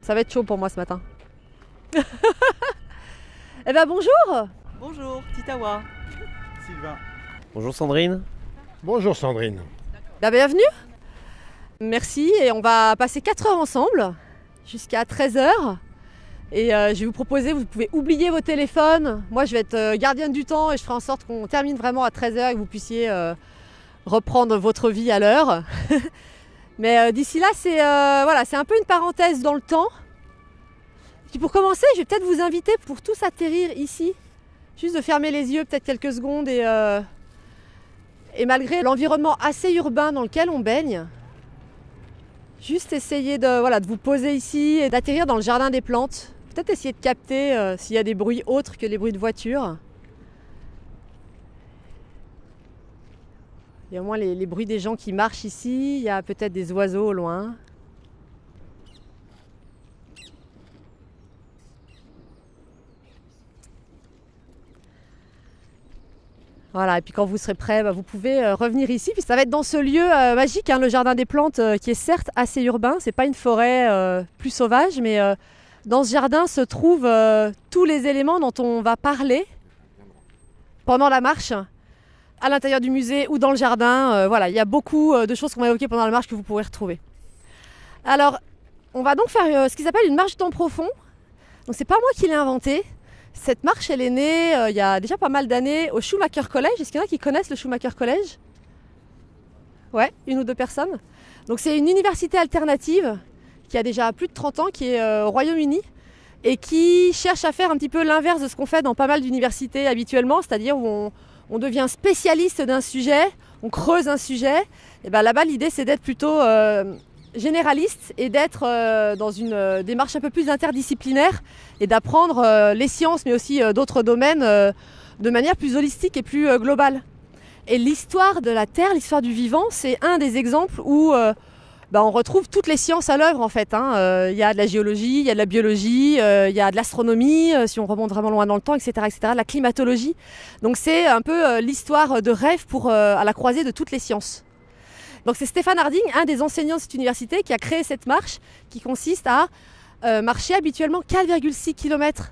Ça va être chaud pour moi ce matin. Eh ben bonjour. Bonjour, Titawa. Sylvain. Bonjour Sandrine. Bonjour Sandrine. Ben, bienvenue. Merci et on va passer 4 heures ensemble jusqu'à 13 heures. Et je vais vous proposer, vous pouvez oublier vos téléphones. Moi je vais être gardienne du temps et je ferai en sorte qu'on termine vraiment à 13 heures et que vous puissiez reprendre votre vie à l'heure. Mais d'ici là, c'est un peu une parenthèse dans le temps. Puis pour commencer, je vais peut-être vous inviter pour tous atterrir ici. Juste de fermer les yeux peut-être quelques secondes et malgré l'environnement assez urbain dans lequel on baigne, juste essayer de vous poser ici et d'atterrir dans le jardin des plantes. Peut-être essayer de capter s'il y a des bruits autres que les bruits de voiture. Il y a au moins les bruits des gens qui marchent ici, il y a peut-être des oiseaux au loin. Voilà, et puis quand vous serez prêts, vous pouvez revenir ici. Puis ça va être dans ce lieu magique, le jardin des plantes, qui est certes assez urbain. C'est pas une forêt plus sauvage, mais dans ce jardin se trouvent tous les éléments dont on va parler pendant la marche, à l'intérieur du musée ou dans le jardin. Il y a beaucoup de choses qu'on va évoquer pendant la marche que vous pourrez retrouver. Alors, on va donc faire ce qui s'appelle une marche du temps profond. Donc c'est pas moi qui l'ai inventée. Cette marche, elle est née il y a déjà pas mal d'années au Schumacher College. Est-ce qu'il y en a qui connaissent le Schumacher College? Ouais, 1 ou 2 personnes. Donc c'est une université alternative qui a déjà plus de 30 ans, qui est au Royaume-Uni et qui cherche à faire un petit peu l'inverse de ce qu'on fait dans pas mal d'universités habituellement, c'est-à-dire où on devient spécialiste d'un sujet, on creuse un sujet. Et bien là-bas, l'idée, c'est d'être plutôt généraliste et d'être dans une démarche un peu plus interdisciplinaire et d'apprendre les sciences mais aussi d'autres domaines de manière plus holistique et plus globale. Et l'histoire de la Terre, l'histoire du vivant, c'est un des exemples où on retrouve toutes les sciences à l'œuvre en fait. Il y a de la géologie, il y a de la biologie, il y a de l'astronomie, si on remonte vraiment loin dans le temps, etc., de la climatologie. Donc c'est un peu l'histoire de rêve à la croisée de toutes les sciences. Donc c'est Stéphane Harding, un des enseignants de cette université, qui a créé cette marche qui consiste à marcher habituellement 4,6 km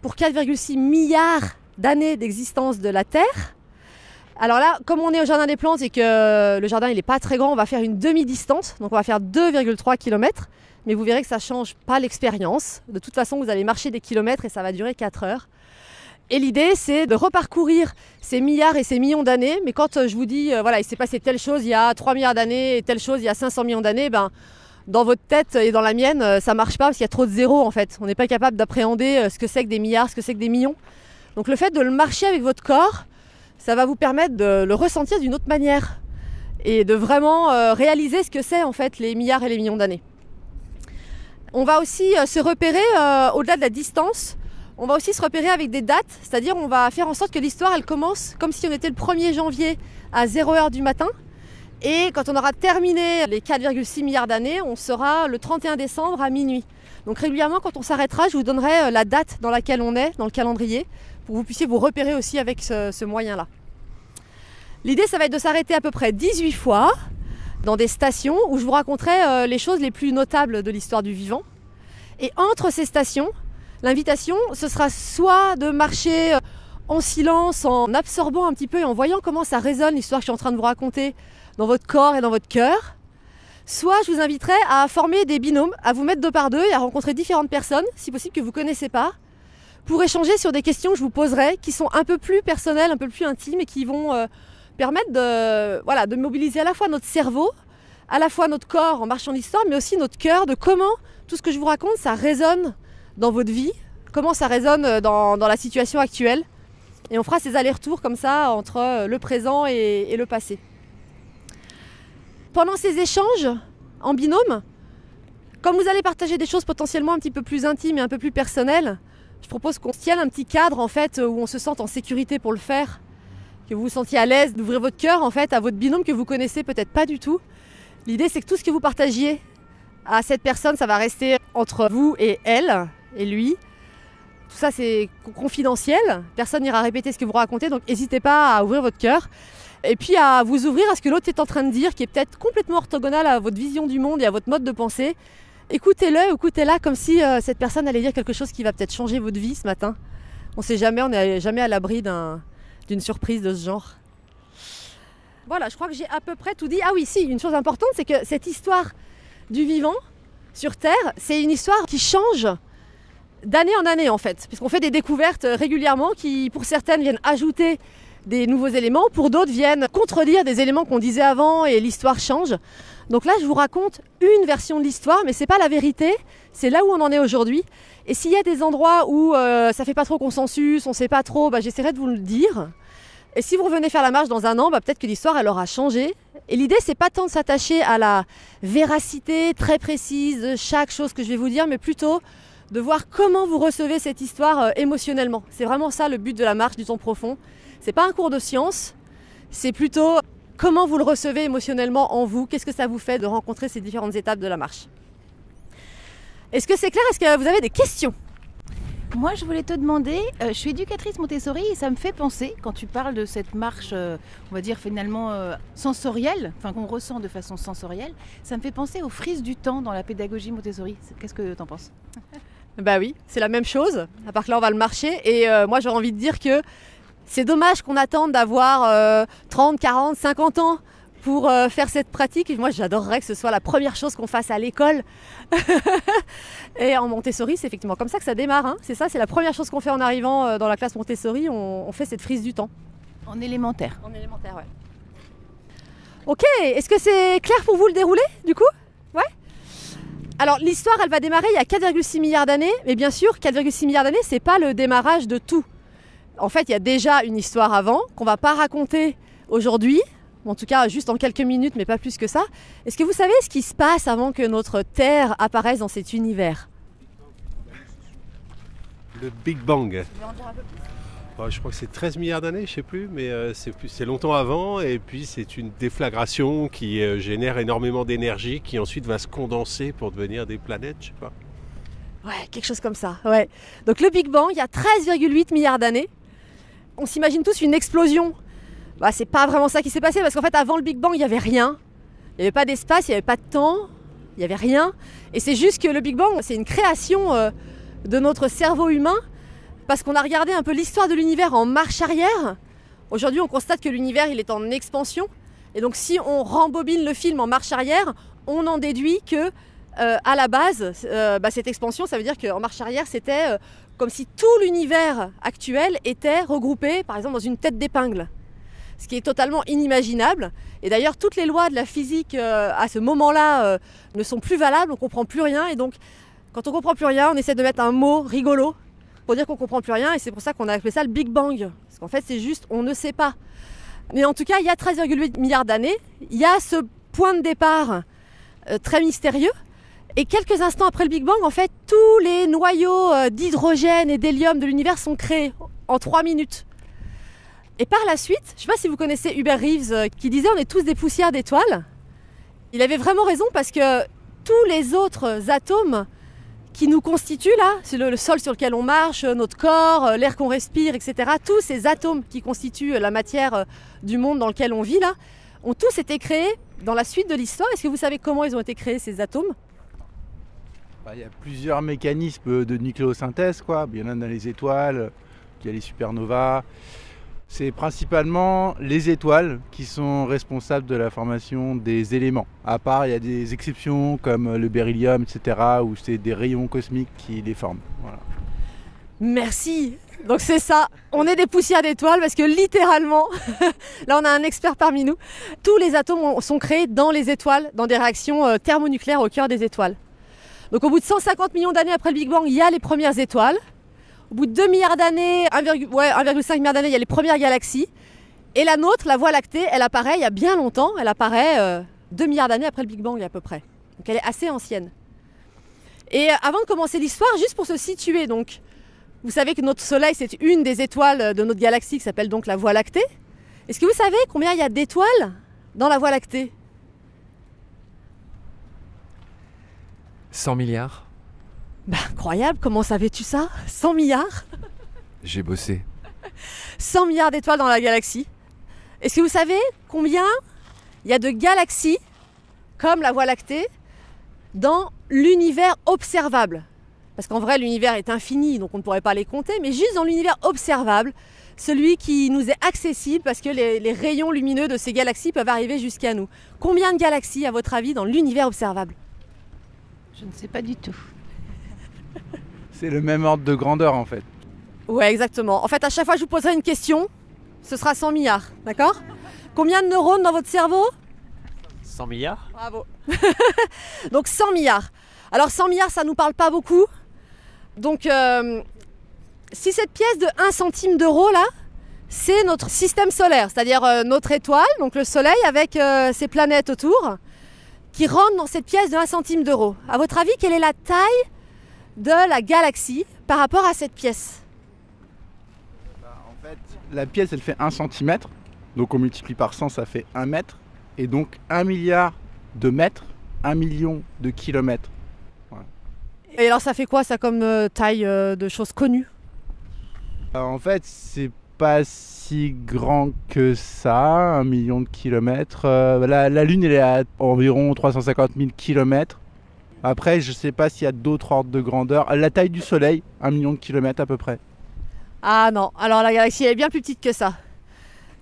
pour 4,6 milliards d'années d'existence de la Terre. Alors là, comme on est au jardin des plantes et que le jardin il n'est pas très grand, on va faire une demi-distance, donc on va faire 2,3 km, mais vous verrez que ça ne change pas l'expérience. De toute façon, vous allez marcher des kilomètres et ça va durer 4 heures. Et l'idée, c'est de reparcourir ces milliards et ces millions d'années. Mais quand je vous dis, il s'est passé telle chose il y a 3 milliards d'années et telle chose il y a 500 millions d'années, dans votre tête et dans la mienne, ça ne marche pas parce qu'il y a trop de zéros en fait. On n'est pas capable d'appréhender ce que c'est que des milliards, ce que c'est que des millions. Donc le fait de le marcher avec votre corps, ça va vous permettre de le ressentir d'une autre manière et de vraiment réaliser ce que c'est en fait les milliards et les millions d'années. On va aussi se repérer au-delà de la distance. On va aussi se repérer avec des dates, c'est-à-dire on va faire en sorte que l'histoire elle commence comme si on était le 1er janvier à 0h du matin. Et quand on aura terminé les 4,6 milliards d'années, on sera le 31 décembre à minuit. Donc régulièrement quand on s'arrêtera, je vous donnerai la date dans laquelle on est dans le calendrier pour que vous puissiez vous repérer aussi avec ce moyen-là. L'idée ça va être de s'arrêter à peu près 18 fois dans des stations où je vous raconterai les choses les plus notables de l'histoire du vivant. Et entre ces stations, l'invitation, ce sera soit de marcher en silence, en absorbant un petit peu et en voyant comment ça résonne l'histoire que je suis en train de vous raconter dans votre corps et dans votre cœur. Soit je vous inviterai à former des binômes, à vous mettre 2 par 2 et à rencontrer différentes personnes, si possible que vous ne connaissez pas, pour échanger sur des questions que je vous poserai, qui sont un peu plus personnelles, un peu plus intimes et qui vont permettre de mobiliser à la fois notre cerveau, à la fois notre corps en marchant l'histoire, mais aussi notre cœur, de comment tout ce que je vous raconte, ça résonne dans votre vie, comment ça résonne dans la situation actuelle. Et on fera ces allers-retours comme ça entre le présent et le passé. Pendant ces échanges en binôme, comme vous allez partager des choses potentiellement un petit peu plus intimes et un peu plus personnelles, je propose qu'on tienne un petit cadre en fait où on se sente en sécurité pour le faire, que vous vous sentiez à l'aise d'ouvrir votre cœur en fait à votre binôme que vous connaissez peut-être pas du tout. L'idée c'est que tout ce que vous partagiez à cette personne, ça va rester entre vous et elle et lui. Tout ça c'est confidentiel, personne n'ira répéter ce que vous racontez, donc n'hésitez pas à ouvrir votre cœur et puis à vous ouvrir à ce que l'autre est en train de dire, qui est peut-être complètement orthogonal à votre vision du monde et à votre mode de pensée. Écoutez-le, écoutez-la comme si cette personne allait dire quelque chose qui va peut-être changer votre vie ce matin. On ne sait jamais, on n'est jamais à l'abri d'une surprise de ce genre. Voilà, je crois que j'ai à peu près tout dit. Ah oui, si, une chose importante, c'est que cette histoire du vivant sur Terre, c'est une histoire qui change d'année en année en fait, puisqu'on fait des découvertes régulièrement qui, pour certaines, viennent ajouter des nouveaux éléments, pour d'autres viennent contredire des éléments qu'on disait avant et l'histoire change. Donc là, je vous raconte une version de l'histoire, mais c'est pas la vérité, c'est là où on en est aujourd'hui. Et s'il y a des endroits où ça fait pas trop consensus, on sait pas trop, j'essaierai de vous le dire. Et si vous revenez faire la marche dans un an, peut-être que l'histoire elle aura changé. Et l'idée, c'est pas tant de s'attacher à la véracité très précise de chaque chose que je vais vous dire, mais plutôt de voir comment vous recevez cette histoire émotionnellement. C'est vraiment ça le but de la marche du temps profond. C'est pas un cours de science, c'est plutôt comment vous le recevez émotionnellement en vous. Qu'est-ce que ça vous fait de rencontrer ces différentes étapes de la marche? Est-ce que c'est clair? Est-ce que vous avez des questions? Moi, je voulais te demander, je suis éducatrice Montessori et ça me fait penser, quand tu parles de cette marche, on va dire finalement sensorielle, enfin qu'on ressent de façon sensorielle, ça me fait penser aux frises du temps dans la pédagogie Montessori. Qu'est-ce que tu en penses? Bah oui, c'est la même chose, à part que là on va le marcher. Et moi j'aurais envie de dire que c'est dommage qu'on attende d'avoir 30, 40, 50 ans pour faire cette pratique. Et moi j'adorerais que ce soit la première chose qu'on fasse à l'école. Et en Montessori, c'est effectivement comme ça que ça démarre. Hein. C'est ça, c'est la première chose qu'on fait en arrivant dans la classe Montessori, on fait cette frise du temps. En élémentaire. En élémentaire, ouais. Ok, est-ce que c'est clair pour vous le déroulé du coup? Ouais. Alors l'histoire, elle va démarrer il y a 4,6 milliards d'années. Mais bien sûr, 4,6 milliards d'années, c'est pas le démarrage de tout. En fait, il y a déjà une histoire avant qu'on va pas raconter aujourd'hui. En tout cas, juste en quelques minutes, mais pas plus que ça. Est-ce que vous savez ce qui se passe avant que notre Terre apparaisse dans cet univers? Le Big Bang. Vous pouvez en dire un peu plus? Je crois que c'est 13 milliards d'années, je ne sais plus, mais c'est longtemps avant. Et puis c'est une déflagration qui génère énormément d'énergie qui ensuite va se condenser pour devenir des planètes, je sais pas. Ouais, quelque chose comme ça. Ouais. Donc le Big Bang, il y a 13,8 milliards d'années. On s'imagine tous une explosion. C'est pas vraiment ça qui s'est passé parce qu'en fait avant le Big Bang il n'y avait rien, il n'y avait pas d'espace, il n'y avait pas de temps, il n'y avait rien et c'est juste que le Big Bang c'est une création de notre cerveau humain parce qu'on a regardé un peu l'histoire de l'univers en marche arrière. Aujourd'hui on constate que l'univers il est en expansion et donc si on rembobine le film en marche arrière on en déduit que à la base cette expansion ça veut dire qu'en marche arrière c'était comme si tout l'univers actuel était regroupé par exemple dans une tête d'épingle. Ce qui est totalement inimaginable. Et d'ailleurs, toutes les lois de la physique à ce moment-là ne sont plus valables, on ne comprend plus rien. Et donc, quand on ne comprend plus rien, on essaie de mettre un mot rigolo pour dire qu'on ne comprend plus rien. Et c'est pour ça qu'on a appelé ça le Big Bang. Parce qu'en fait, c'est juste, on ne sait pas. Mais en tout cas, il y a 13,8 milliards d'années. Il y a ce point de départ très mystérieux. Et quelques instants après le Big Bang, en fait, tous les noyaux d'hydrogène et d'hélium de l'univers sont créés en 3 minutes. Et par la suite, je ne sais pas si vous connaissez Hubert Reeves qui disait on est tous des poussières d'étoiles. Il avait vraiment raison parce que tous les autres atomes qui nous constituent là, c'est le sol sur lequel on marche, notre corps, l'air qu'on respire, etc. Tous ces atomes qui constituent la matière du monde dans lequel on vit là, ont tous été créés dans la suite de l'histoire. Est-ce que vous savez comment ils ont été créés ces atomes? Il y a plusieurs mécanismes de nucléosynthèse, quoi. Il y en a dans les étoiles, il y a les supernovas. C'est principalement les étoiles qui sont responsables de la formation des éléments. À part, il y a des exceptions comme le beryllium, etc., où c'est des rayons cosmiques qui les forment. Voilà. Merci. Donc c'est ça, on est des poussières d'étoiles parce que littéralement, là on a un expert parmi nous, tous les atomes sont créés dans les étoiles, dans des réactions thermonucléaires au cœur des étoiles. Donc au bout de 150 millions d'années après le Big Bang, il y a les premières étoiles. Au bout de 2 milliards d'années, 1,5 milliard d'années, il y a les premières galaxies. Et la nôtre, la Voie lactée, elle apparaît il y a bien longtemps. Elle apparaît 2 milliards d'années après le Big Bang à peu près. Donc elle est assez ancienne. Et avant de commencer l'histoire, juste pour se situer, donc, vous savez que notre Soleil, c'est une des étoiles de notre galaxie qui s'appelle donc la Voie lactée. Est-ce que vous savez combien il y a d'étoiles dans la Voie lactée? 100 milliards. Incroyable, comment savais-tu ça? 100 milliards? J'ai bossé. 100 milliards d'étoiles dans la galaxie. Est-ce que vous savez combien il y a de galaxies comme la Voie lactée dans l'univers observable. Parce qu'en vrai, l'univers est infini, donc on ne pourrait pas les compter, mais juste dans l'univers observable, celui qui nous est accessible parce que les rayons lumineux de ces galaxies peuvent arriver jusqu'à nous. Combien de galaxies, à votre avis, dans l'univers observable? Je ne sais pas du tout. C'est le même ordre de grandeur en fait. Ouais, exactement. En fait, à chaque fois que je vous poserai une question, ce sera 100 milliards, d'accord? Combien de neurones dans votre cerveau? 100 milliards? Bravo. Donc 100 milliards. Alors 100 milliards, ça ne nous parle pas beaucoup. Donc si cette pièce de 1 centime d'euro là, c'est notre système solaire, c'est-à-dire notre étoile, donc le Soleil avec ses planètes autour, qui rentrent dans cette pièce de 1 centime d'euro. À votre avis, quelle est la taille de la galaxie par rapport à cette pièce? En fait, la pièce elle fait 1 cm, donc on multiplie par 100, ça fait 1 mètre, et donc 1 milliard de mètres, 1 million de kilomètres. Et alors ça fait quoi ça comme taille de choses connues? En fait, c'est pas si grand que ça, 1 million de kilomètres. La Lune elle est à environ 350 000 kilomètres. Après, je sais pas s'il y a d'autres ordres de grandeur. La taille du Soleil, 1 million de kilomètres à peu près. Ah non, alors la galaxie elle est bien plus petite que ça.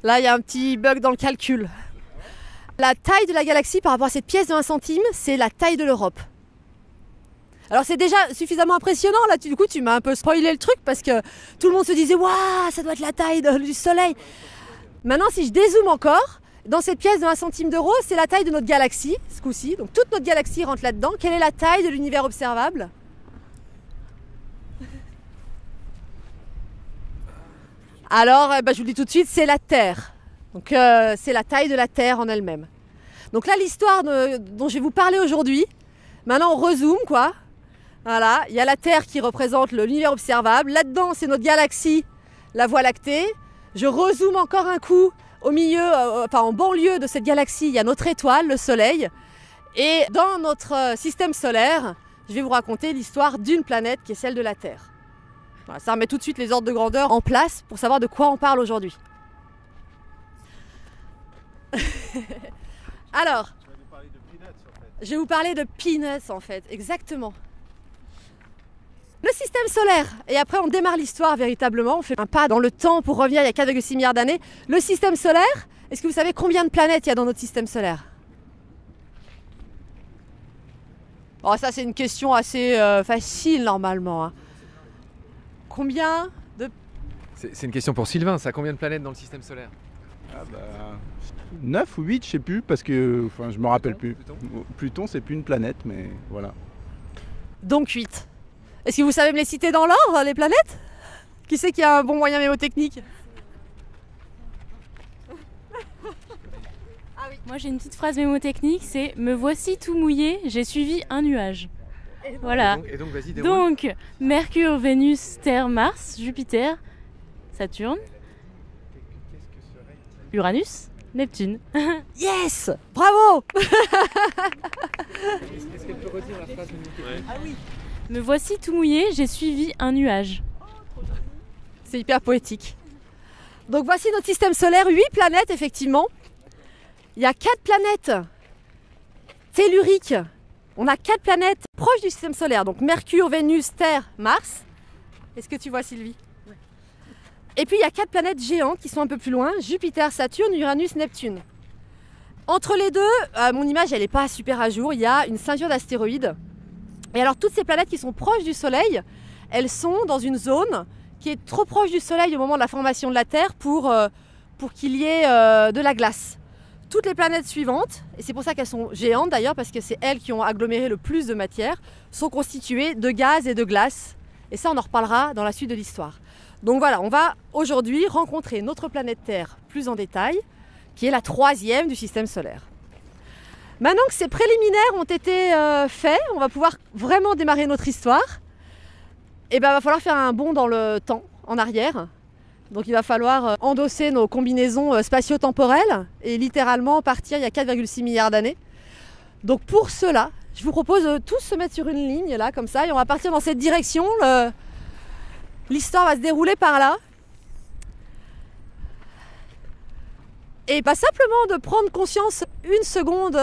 Là il y a un petit bug dans le calcul. La taille de la galaxie par rapport à cette pièce de 1 centime, c'est la taille de l'Europe. Alors c'est déjà suffisamment impressionnant, là du coup tu m'as un peu spoilé le truc parce que tout le monde se disait « Waouh, ça doit être la taille du Soleil !» Maintenant si je dézoome encore, dans cette pièce de 1 centime d'euro, c'est la taille de notre galaxie, ce coup-ci. Donc toute notre galaxie rentre là-dedans. Quelle est la taille de l'univers observable? Alors, je vous le dis tout de suite, c'est la Terre. Donc c'est la taille de la Terre en elle-même. Donc là, l'histoire dont je vais vous parler aujourd'hui, maintenant on rezoome quoi. Voilà, il y a la Terre qui représente l'univers observable. Là-dedans, c'est notre galaxie, la Voie lactée. Je rezoome encore un coup au milieu, en banlieue de cette galaxie, il y a notre étoile, le Soleil. Et dans notre système solaire, je vais vous raconter l'histoire d'une planète qui est celle de la Terre. Voilà, ça remet tout de suite les ordres de grandeur en place pour savoir de quoi on parle aujourd'hui. Alors, je vais vous parler de peanuts en fait, exactement. Le système solaire, et après on démarre l'histoire véritablement, on fait un pas dans le temps pour revenir il y a 4,6 milliards d'années. Le système solaire, est-ce que vous savez combien de planètes il y a dans notre système solaire? Oh, ça c'est une question assez facile normalement. Hein. Combien de... C'est une question pour Sylvain, ça, combien de planètes dans le système solaire? 9 ou 8, je sais plus, parce que je me rappelle plus. Pluton. Pluton, c'est plus une planète, mais voilà. Donc 8. Est-ce que vous savez me les citer dans l'ordre, les planètes? Qui c'est qui a un bon moyen mémotechnique? Moi j'ai une petite phrase mémotechnique, c'est « Me voici tout mouillé, j'ai suivi un nuage ». Voilà. Et donc vas-y, déroule. Donc, Mercure, Vénus, Terre, Mars, Jupiter, Saturne, Uranus, Neptune. Yes! Bravo! Est-ce qu'elle peut redire la phrase mémotechnique? Ah oui. Me voici tout mouillé, j'ai suivi un nuage. C'est hyper poétique. Donc voici notre système solaire, 8 planètes effectivement. Il y a 4 planètes telluriques. On a 4 planètes proches du système solaire, donc Mercure, Vénus, Terre, Mars. Est-ce que tu vois Sylvie? Ouais. Et puis il y a 4 planètes géantes qui sont un peu plus loin, Jupiter, Saturne, Uranus, Neptune. Entre les deux, mon image elle n'est pas super à jour, il y a une ceinture d'astéroïdes. Et alors toutes ces planètes qui sont proches du Soleil, elles sont dans une zone qui est trop proche du Soleil au moment de la formation de la Terre pour qu'il y ait de la glace. Toutes les planètes suivantes, et c'est pour ça qu'elles sont géantes d'ailleurs, parce que c'est elles qui ont aggloméré le plus de matière, sont constituées de gaz et de glace. Et ça, on en reparlera dans la suite de l'histoire. Donc voilà, on va aujourd'hui rencontrer notre planète Terre plus en détail, qui est la 3e du système solaire. Maintenant que ces préliminaires ont été faits, on va pouvoir vraiment démarrer notre histoire. Et ben, il va falloir faire un bond dans le temps, en arrière. Donc il va falloir endosser nos combinaisons spatio-temporelles et littéralement partir il y a 4,6 milliards d'années. Donc pour cela, je vous propose de tous se mettre sur une ligne là, comme ça, et on va partir dans cette direction. L'histoire va se dérouler par là. Et pas simplement de prendre conscience une seconde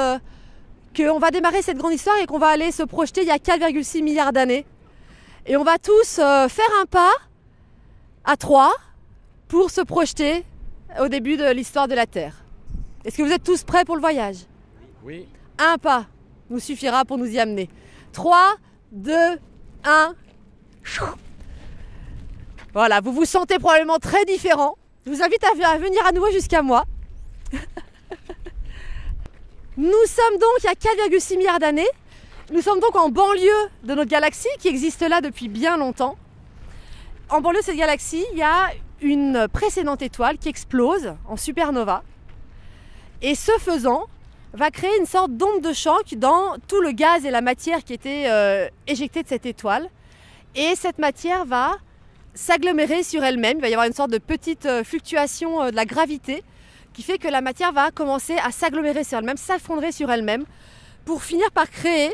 qu'on va démarrer cette grande histoire et qu'on va aller se projeter il y a 4,6 milliards d'années. Et on va tous faire un pas à 3 pour se projeter au début de l'histoire de la Terre. Est-ce que vous êtes tous prêts pour le voyage? Oui. Un pas nous suffira pour nous y amener. 3, 2, 1. Voilà, vous vous sentez probablement très différent. Je vous invite à venir à nouveau jusqu'à moi. Nous sommes donc il y a 4,6 milliards d'années. Nous sommes donc en banlieue de notre galaxie qui existe là depuis bien longtemps. En banlieue de cette galaxie, il y a une précédente étoile qui explose en supernova. Et ce faisant, va créer une sorte d'onde de choc dans tout le gaz et la matière qui était éjectés de cette étoile. Et cette matière va s'agglomérer sur elle-même. Il va y avoir une sorte de petite fluctuation de la gravité qui fait que la matière va commencer à s'agglomérer sur elle-même, s'affondrer sur elle-même, pour finir par créer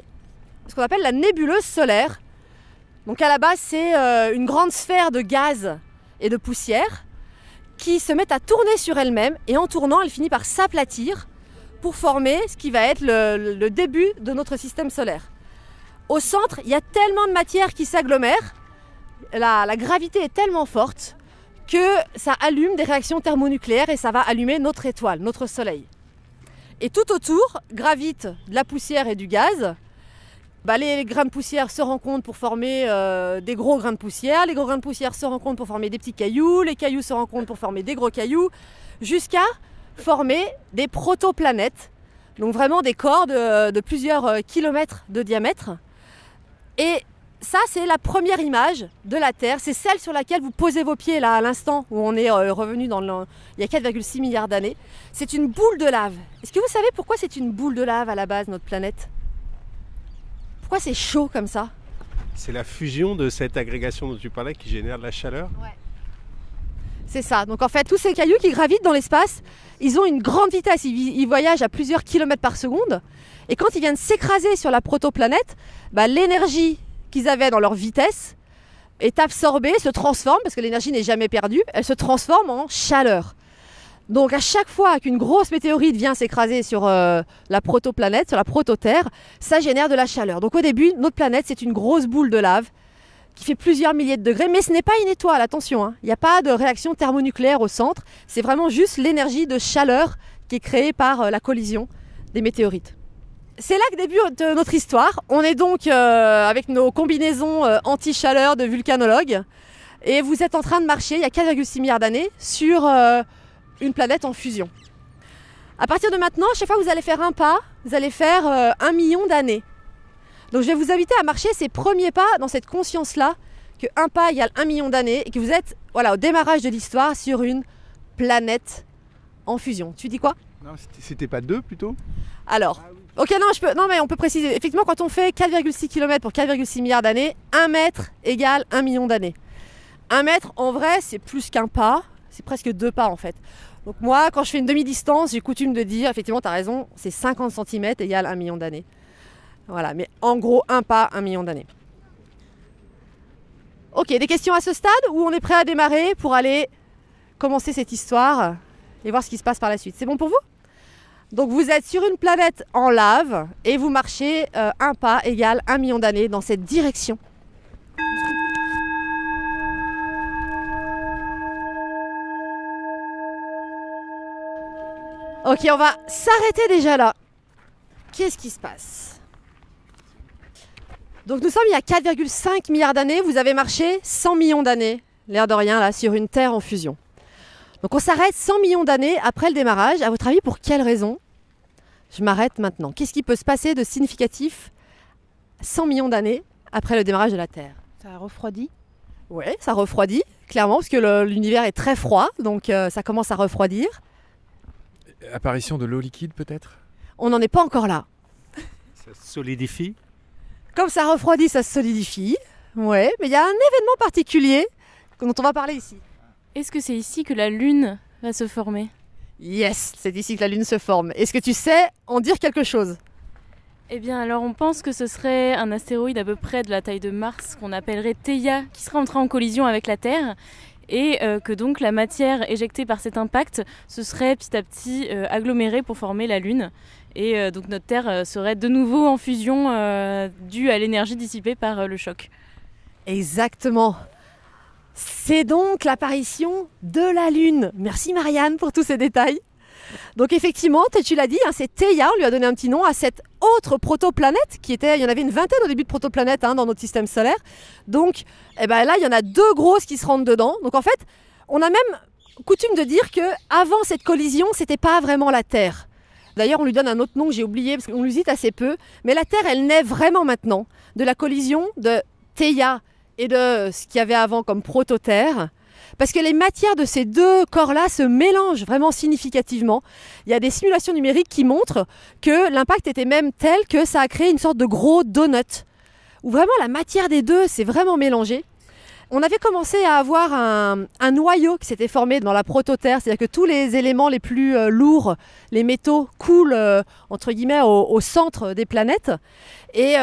ce qu'on appelle la nébuleuse solaire. Donc à la base, c'est une grande sphère de gaz et de poussière qui se met à tourner sur elle-même, et en tournant, elle finit par s'aplatir pour former ce qui va être le début de notre système solaire. Au centre, il y a tellement de matière qui s'agglomère, la gravité est tellement forte que ça allume des réactions thermonucléaires et ça va allumer notre étoile, notre soleil. Et tout autour gravitent de la poussière et du gaz. Les grains de poussière se rencontrent pour former des gros grains de poussière, les gros grains de poussière se rencontrent pour former des petits cailloux, les cailloux se rencontrent pour former des gros cailloux, jusqu'à former des protoplanètes, donc vraiment des corps de plusieurs kilomètres de diamètre. Et ça, c'est la première image de la Terre, c'est celle sur laquelle vous posez vos pieds là à l'instant où on est revenu il y a 4,6 milliards d'années. C'est une boule de lave. Est-ce que vous savez pourquoi c'est une boule de lave à la base, notre planète? Pourquoi c'est chaud comme ça? C'est la fusion de cette agrégation dont tu parlais qui génère de la chaleur. Ouais. C'est ça. Donc en fait, tous ces cailloux qui gravitent dans l'espace, ils ont une grande vitesse. Ils voyagent à plusieurs kilomètres par seconde. Et quand ils viennent s'écraser sur la protoplanète, l'énergie qu'ils avaient dans leur vitesse est absorbée, se transforme, parce que l'énergie n'est jamais perdue, elle se transforme en chaleur. Donc à chaque fois qu'une grosse météorite vient s'écraser sur la protoplanète, sur la prototerre, ça génère de la chaleur. Donc au début, notre planète, c'est une grosse boule de lave qui fait plusieurs milliers de degrés, mais ce n'est pas une étoile, attention, hein. Il n'y a pas de réaction thermonucléaire au centre, c'est vraiment juste l'énergie de chaleur qui est créée par la collision des météorites. C'est là que débute notre histoire. On est donc avec nos combinaisons anti-chaleur de vulcanologues, et vous êtes en train de marcher, il y a 4,6 milliards d'années, sur une planète en fusion. À partir de maintenant, chaque fois que vous allez faire un pas, vous allez faire 1 million d'années. Donc je vais vous inviter à marcher ces premiers pas dans cette conscience-là, que un pas égale 1 million d'années, et que vous êtes au démarrage de l'histoire sur une planète en fusion. Tu dis quoi? Non, c'était pas 2 plutôt? Alors, ok, non mais on peut préciser. Effectivement, quand on fait 4,6 km pour 4,6 milliards d'années, 1 mètre égale 1 million d'années. 1 mètre, en vrai, c'est plus qu'un pas, c'est presque 2 pas en fait. Donc moi, quand je fais une demi-distance, j'ai coutume de dire, effectivement, tu as raison, c'est 50 cm égale 1 million d'années. Voilà, mais en gros, un pas, 1 million d'années. Ok, des questions à ce stade ou on est prêt à démarrer pour aller commencer cette histoire et voir ce qui se passe par la suite? C'est bon pour vous? Donc vous êtes sur une planète en lave et vous marchez un pas égale 1 million d'années dans cette direction. Ok, on va s'arrêter déjà là. Qu'est-ce qui se passe? Donc nous sommes il y a 4,5 milliards d'années, vous avez marché 100 millions d'années, l'air de rien là, sur une Terre en fusion. Donc on s'arrête 100 millions d'années après le démarrage. À votre avis, pour quelle raison je m'arrête maintenant? Qu'est-ce qui peut se passer de significatif 100 millions d'années après le démarrage de la Terre? Ça a refroidi? Oui, ça refroidit, clairement, parce que l'univers est très froid, donc ça commence à refroidir. Apparition de l'eau liquide peut-être? On n'en est pas encore là. Ça se solidifie. Comme ça refroidit, ça se solidifie. Ouais, mais il y a un événement particulier dont on va parler ici. Est-ce que c'est ici que la Lune va se former? Yes, c'est ici que la Lune se forme. Est-ce que tu sais en dire quelque chose? Eh bien alors on pense que ce serait un astéroïde à peu près de la taille de Mars qu'on appellerait Theia, qui serait entré en collision avec la Terre et que donc la matière éjectée par cet impact se serait petit à petit agglomérée pour former la Lune. Et donc notre Terre serait de nouveau en fusion due à l'énergie dissipée par le choc. Exactement. C'est donc l'apparition de la Lune. Merci Marianne pour tous ces détails. Donc effectivement, tu l'as dit, c'est Theia, on lui a donné un petit nom à cette autre protoplanète il y en avait une vingtaine au début de protoplanètes dans notre système solaire. Donc là, il y en a 2 grosses qui se rentrent dedans. Donc en fait, on a même coutume de dire que avant cette collision, c'était pas vraiment la Terre. D'ailleurs, on lui donne un autre nom que j'ai oublié parce qu'on l'usite assez peu. Mais la Terre, elle naît vraiment maintenant de la collision de Theia et de ce qu'il y avait avant comme proto-Terre. Parce que les matières de ces 2 corps-là se mélangent vraiment significativement. Il y a des simulations numériques qui montrent que l'impact était même tel que ça a créé une sorte de gros donut, où vraiment la matière des 2 s'est vraiment mélangée. On avait commencé à avoir un noyau qui s'était formé dans la proto-Terre, c'est-à-dire que tous les éléments les plus lourds, les métaux, coulent entre guillemets au centre des planètes. Et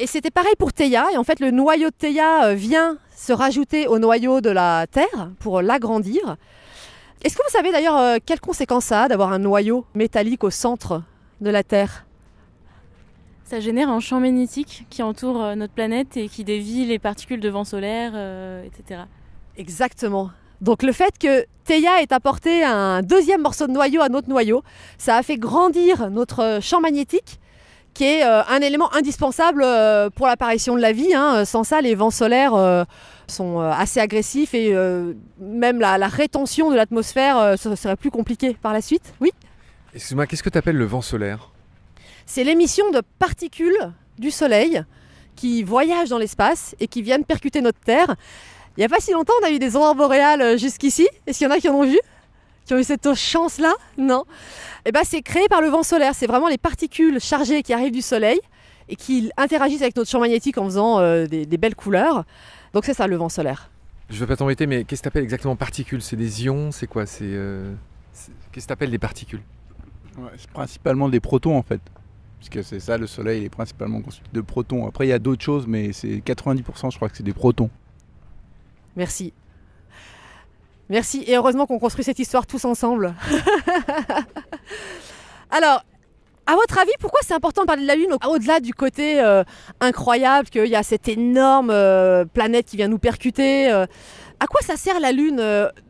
c'était pareil pour Theia. Et en fait, le noyau de Theia vient se rajouter au noyau de la Terre pour l'agrandir. Est-ce que vous savez d'ailleurs quelles conséquences ça a d'avoir un noyau métallique au centre de la Terre ? Ça génère un champ magnétique qui entoure notre planète et qui dévie les particules de vent solaire, etc. Exactement. Donc le fait que Theia ait apporté un 2e morceau de noyau à notre noyau, ça a fait grandir notre champ magnétique, qui est un élément indispensable pour l'apparition de la vie. Sans ça, les vents solaires sont assez agressifs et même la rétention de l'atmosphère serait plus compliquée par la suite. Oui ? Excuse-moi, qu'est-ce que tu appelles le vent solaire ? C'est l'émission de particules du Soleil qui voyagent dans l'espace et qui viennent percuter notre Terre. Il n'y a pas si longtemps, on a eu des aurores boréales jusqu'ici. Est-ce qu'il y en a qui en ont vu ? Qui ont eu cette chance-là ? Non. C'est créé par le vent solaire. C'est vraiment les particules chargées qui arrivent du Soleil et qui interagissent avec notre champ magnétique en faisant des belles couleurs. Donc c'est ça le vent solaire. Je ne veux pas t'embêter, mais qu'est-ce que tu appelles exactement particules ? C'est des ions ? C'est quoi ? Qu'est-ce que tu appelles des particules ? C'est principalement des protons en fait. Puisque c'est ça, le Soleil est principalement constitué de protons. Après, il y a d'autres choses, mais c'est 90%, je crois que c'est des protons. Merci. Merci, et heureusement qu'on construit cette histoire tous ensemble. Alors, à votre avis, pourquoi c'est important de parler de la Lune au-delà du côté incroyable qu'il y a cette énorme planète qui vient nous percuter à quoi ça sert la Lune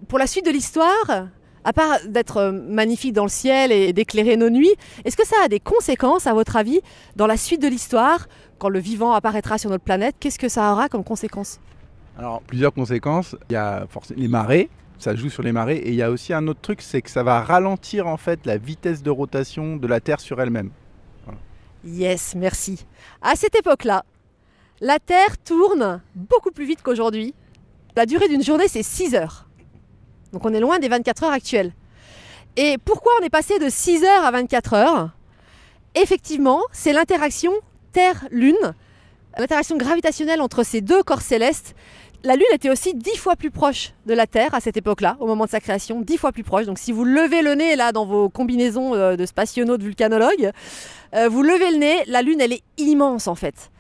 pour la suite de l'histoire ? À part d'être magnifique dans le ciel et d'éclairer nos nuits, est-ce que ça a des conséquences, à votre avis, dans la suite de l'histoire, quand le vivant apparaîtra sur notre planète ? Qu'est-ce que ça aura comme conséquences ? Alors, plusieurs conséquences. Il y a forcément les marées, ça joue sur les marées. Et il y a aussi un autre truc, c'est que ça va ralentir en fait la vitesse de rotation de la Terre sur elle-même. Voilà. Yes, merci. À cette époque-là, la Terre tourne beaucoup plus vite qu'aujourd'hui. La durée d'une journée, c'est 6 heures. Donc on est loin des 24 heures actuelles. Et pourquoi on est passé de 6 heures à 24 heures ? Effectivement, c'est l'interaction Terre-Lune, l'interaction gravitationnelle entre ces 2 corps célestes. La Lune était aussi 10 fois plus proche de la Terre à cette époque-là, au moment de sa création, 10 fois plus proche. Donc si vous levez le nez là dans vos combinaisons de spationautes vulcanologues, vous levez le nez, la Lune elle est immense en fait.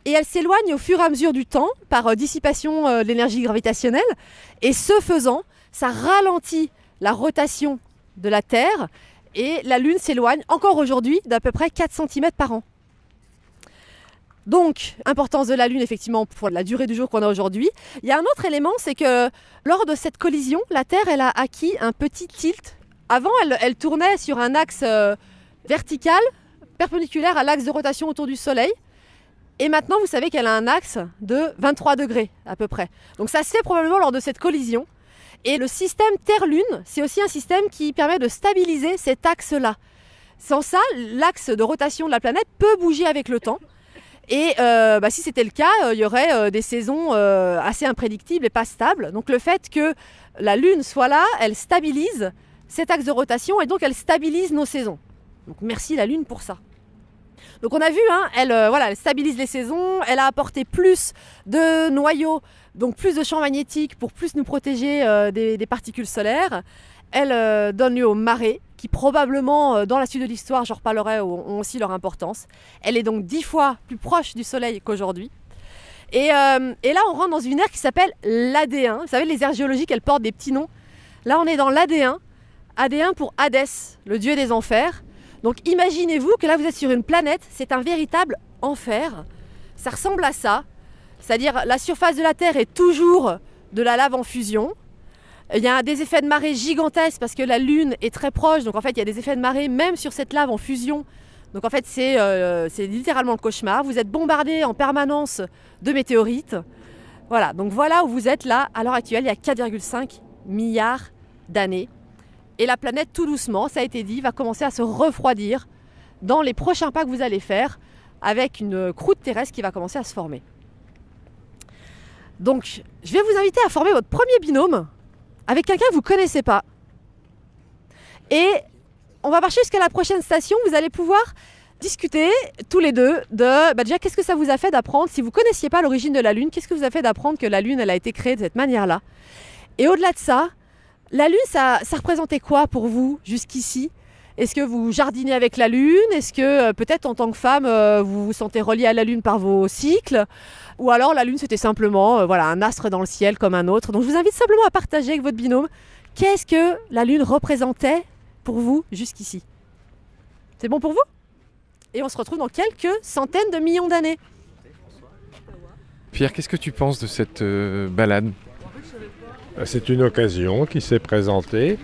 Et elle s'éloigne au fur et à mesure du temps par dissipation de l'énergie gravitationnelle. Et ce faisant, ça ralentit la rotation de la Terre et la Lune s'éloigne encore aujourd'hui d'à peu près 4 cm par an. Donc, importance de la Lune effectivement pour la durée du jour qu'on a aujourd'hui. Il y a un autre élément, c'est que lors de cette collision, la Terre elle a acquis un petit tilt. Avant, elle tournait sur un axe vertical, perpendiculaire à l'axe de rotation autour du Soleil. Et maintenant, vous savez qu'elle a un axe de 23 degrés à peu près. Donc ça se fait probablement lors de cette collision. Et le système Terre-Lune, c'est aussi un système qui permet de stabiliser cet axe-là. Sans ça, l'axe de rotation de la planète peut bouger avec le temps. Et si c'était le cas, il y aurait des saisons assez imprédictibles et pas stables. Donc le fait que la Lune soit là, elle stabilise cet axe de rotation et donc elle stabilise nos saisons. Donc merci la Lune pour ça. Donc on a vu, elle stabilise les saisons, elle a apporté plus de noyaux, donc plus de champs magnétiques pour plus nous protéger des particules solaires. Elle donne lieu aux marées, qui probablement, dans la suite de l'histoire, j'en reparlerai, ont aussi leur importance. Elle est donc 10 fois plus proche du Soleil qu'aujourd'hui. Et là, on rentre dans une ère qui s'appelle l'AD1. Vous savez, les aires géologiques, elles portent des petits noms. Là, on est dans l'AD1. AD1 pour Hadès, le dieu des enfers. Donc imaginez-vous que là, vous êtes sur une planète, c'est un véritable enfer. Ça ressemble à ça. C'est-à-dire, la surface de la Terre est toujours de la lave en fusion. Il y a des effets de marée gigantesques parce que la Lune est très proche. Donc en fait, il y a des effets de marée même sur cette lave en fusion. Donc en fait, c'est littéralement le cauchemar. Vous êtes bombardé en permanence de météorites. Voilà, donc voilà où vous êtes là. À l'heure actuelle, il y a 4,5 milliards d'années. Et la planète, tout doucement, ça a été dit, va commencer à se refroidir dans les prochains pas que vous allez faire avec une croûte terrestre qui va commencer à se former. Donc, je vais vous inviter à former votre premier binôme avec quelqu'un que vous ne connaissez pas. Et on va marcher jusqu'à la prochaine station. Vous allez pouvoir discuter tous les deux de déjà qu'est-ce que ça vous a fait d'apprendre, si vous ne connaissiez pas l'origine de la Lune, qu'est-ce que vous a fait d'apprendre que la Lune elle a été créée de cette manière-là. Et au-delà de ça, la Lune, ça représentait quoi pour vous jusqu'ici? Est-ce que vous jardinez avec la Lune? Est-ce que peut-être en tant que femme, vous vous sentez reliée à la Lune par vos cycles? Ou alors la Lune, c'était simplement un astre dans le ciel comme un autre. Donc je vous invite simplement à partager avec votre binôme qu'est-ce que la Lune représentait pour vous jusqu'ici. C'est bon pour vous? Et on se retrouve dans quelques centaines de millions d'années. Pierre, qu'est-ce que tu penses de cette balade? C'est une occasion qui s'est présentée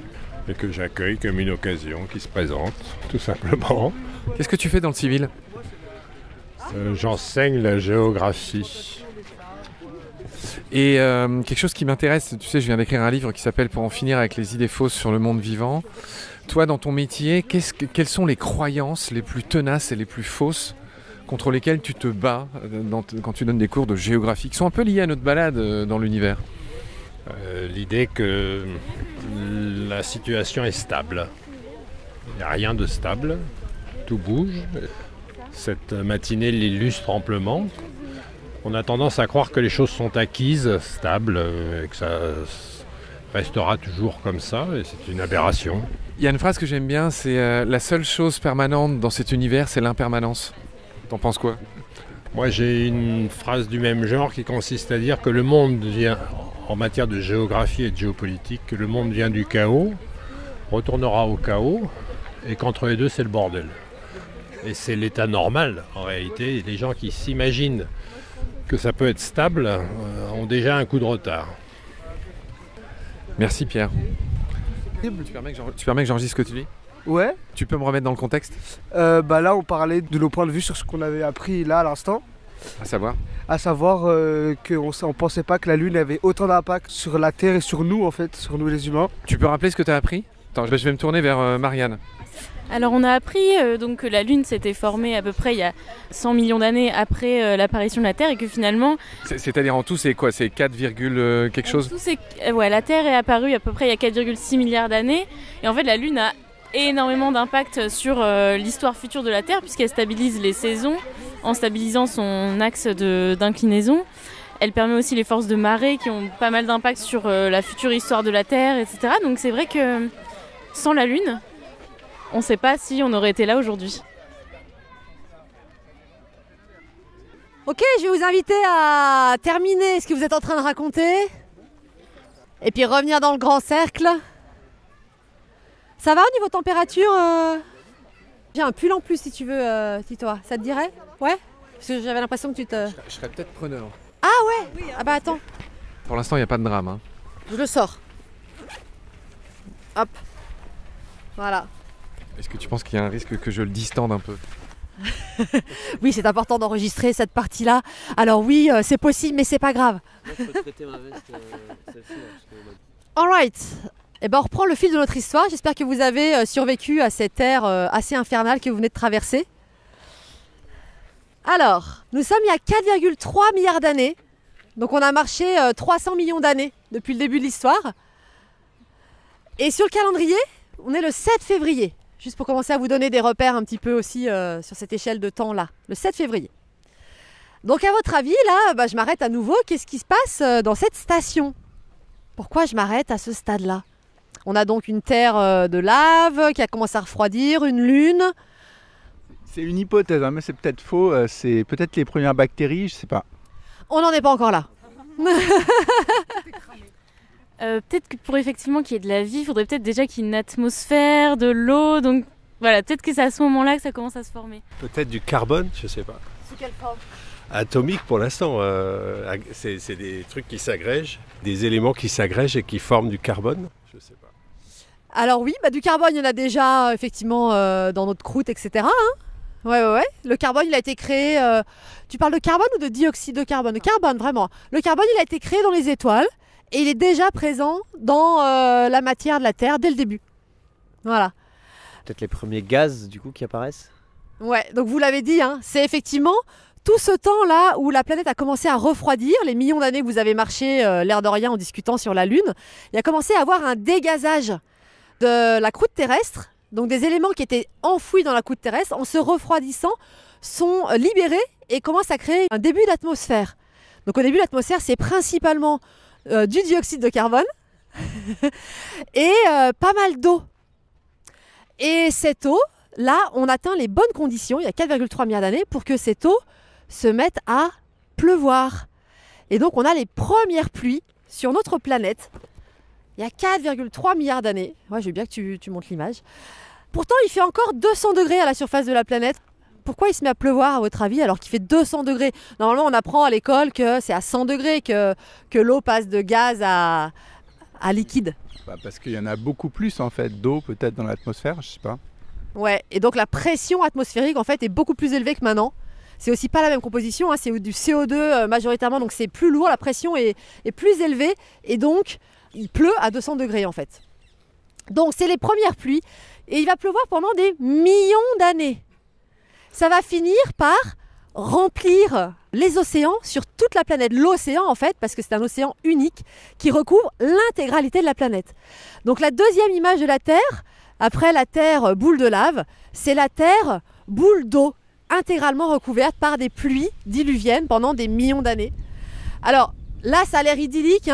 et que j'accueille comme une occasion qui se présente, tout simplement. Qu'est-ce que tu fais dans le civil? J'enseigne la géographie. Et quelque chose qui m'intéresse, tu sais, je viens d'écrire un livre qui s'appelle « Pour en finir avec les idées fausses sur le monde vivant ». Toi, dans ton métier, quelles sont les croyances les plus tenaces et les plus fausses contre lesquelles tu te bats quand tu donnes des cours de géographie, qui sont un peu liées à notre balade dans l'univers? L'idée que la situation est stable. Il n'y a rien de stable, tout bouge. Cette matinée l'illustre amplement. On a tendance à croire que les choses sont acquises, stables, et que ça restera toujours comme ça, et c'est une aberration. Il y a une phrase que j'aime bien, c'est la seule chose permanente dans cet univers, c'est l'impermanence. T'en penses quoi? Moi, j'ai une phrase du même genre qui consiste à dire que le monde vient, en matière de géographie et de géopolitique, que le monde vient du chaos, retournera au chaos, et qu'entre les deux, c'est le bordel. Et c'est l'état normal, en réalité. Les gens qui s'imaginent que ça peut être stable ont déjà un coup de retard. Merci Pierre. Tu permets que j'enregistre ce que tu dis? Ouais. Tu peux me remettre dans le contexte? Là, on parlait de nos points de vue sur ce qu'on avait appris là à l'instant. À savoir qu'on ne pensait pas que la Lune avait autant d'impact sur la Terre et sur nous, en fait, sur nous les humains. Tu peux rappeler ce que tu as appris? Attends, je vais me tourner vers Marianne. Alors on a appris donc, que la Lune s'était formée à peu près il y a 100 millions d'années après l'apparition de la Terre et que finalement... C'est-à-dire en tout c'est quoi? C'est 4, quelque chose? En tout, la Terre est apparue à peu près il y a 4,6 milliards d'années et en fait la Lune a énormément d'impact sur l'histoire future de la Terre puisqu'elle stabilise les saisons en stabilisant son axe d'inclinaison. Elle permet aussi les forces de marée qui ont pas mal d'impact sur la future histoire de la Terre, etc. Donc c'est vrai que sans la Lune, on ne sait pas si on aurait été là aujourd'hui. Ok, je vais vous inviter à terminer ce que vous êtes en train de raconter. Et puis revenir dans le grand cercle. Ça va au niveau température J'ai un pull en plus si tu veux, Tito. Ça te dirait? Ouais? Parce que j'avais l'impression que tu te... Je serais peut-être preneur. Ah ouais? Ah bah attends. Pour l'instant, il n'y a pas de drame. Hein. Je le sors. Hop. Voilà. Est-ce que tu penses qu'il y a un risque que je le distende un peu? Oui, c'est important d'enregistrer cette partie-là. Alors oui, c'est possible, mais c'est pas grave. Moi, je peux traiter ma veste, celle-ci. Alright. Eh ben, on reprend le fil de notre histoire. J'espère que vous avez survécu à cette ère assez infernale que vous venez de traverser. Alors, nous sommes il y a 4,3 milliards d'années. Donc on a marché 300 millions d'années depuis le début de l'histoire. Et sur le calendrier, on est le 7 février. Juste pour commencer à vous donner des repères un petit peu aussi sur cette échelle de temps-là. Le 7 février. Donc à votre avis, là, je m'arrête à nouveau. Qu'est-ce qui se passe dans cette station? Pourquoi je m'arrête à ce stade-là? On a donc une terre de lave qui a commencé à refroidir, une lune. C'est une hypothèse, hein, mais c'est peut-être faux. C'est peut-être les premières bactéries, je sais pas. On n'en est pas encore là. Peut-être que pour effectivement qu'il y ait de la vie, il faudrait peut-être déjà qu'il y ait une atmosphère, de l'eau. Donc voilà, peut-être que c'est à ce moment-là que ça commence à se former. Peut-être du carbone, je sais pas. Sous quelle forme? Atomique pour l'instant, c'est des trucs qui s'agrègent, des éléments qui s'agrègent et qui forment du carbone, je sais pas. Alors oui, du carbone, il y en a déjà effectivement dans notre croûte, etc. Ouais. Le carbone, il a été créé... tu parles de carbone ou de dioxyde de carbone? De carbone, vraiment. Le carbone, il a été créé dans les étoiles et il est déjà présent dans la matière de la Terre dès le début. Voilà. Peut-être les premiers gaz du coup qui apparaissent. Ouais, donc vous l'avez dit, c'est effectivement tout ce temps-là où la planète a commencé à refroidir, les millions d'années que vous avez marché l'air de rien en discutant sur la Lune, il a commencé à avoir un dégazage de la croûte terrestre. Donc des éléments qui étaient enfouis dans la croûte terrestre, en se refroidissant, sont libérés et commencent à créer un début d'atmosphère. Donc au début, l'atmosphère, c'est principalement du dioxyde de carbone et pas mal d'eau. Et cette eau, là, on atteint les bonnes conditions, il y a 4,3 milliards d'années, pour que cette eau se mette à pleuvoir. Et donc on a les premières pluies sur notre planète il y a 4,3 milliards d'années. Ouais, je veux bien que tu montes l'image. Pourtant, il fait encore 200 degrés à la surface de la planète. Pourquoi il se met à pleuvoir, à votre avis, alors qu'il fait 200 degrés? Normalement, on apprend à l'école que c'est à 100 degrés que l'eau passe de gaz à liquide. Parce qu'il y en a beaucoup plus en fait d'eau peut-être dans l'atmosphère, je sais pas. Ouais, et donc la pression atmosphérique en fait est beaucoup plus élevée que maintenant. C'est aussi pas la même composition, c'est du CO2 majoritairement, donc c'est plus lourd, la pression est plus élevée et donc il pleut à 200 degrés en fait. Donc c'est les premières pluies et il va pleuvoir pendant des millions d'années. Ça va finir par remplir les océans sur toute la planète. L'océan en fait, parce que c'est un océan unique qui recouvre l'intégralité de la planète. Donc la deuxième image de la Terre, après la Terre boule de lave, c'est la Terre boule d'eau, intégralement recouverte par des pluies diluviennes pendant des millions d'années. Alors là, ça a l'air idyllique,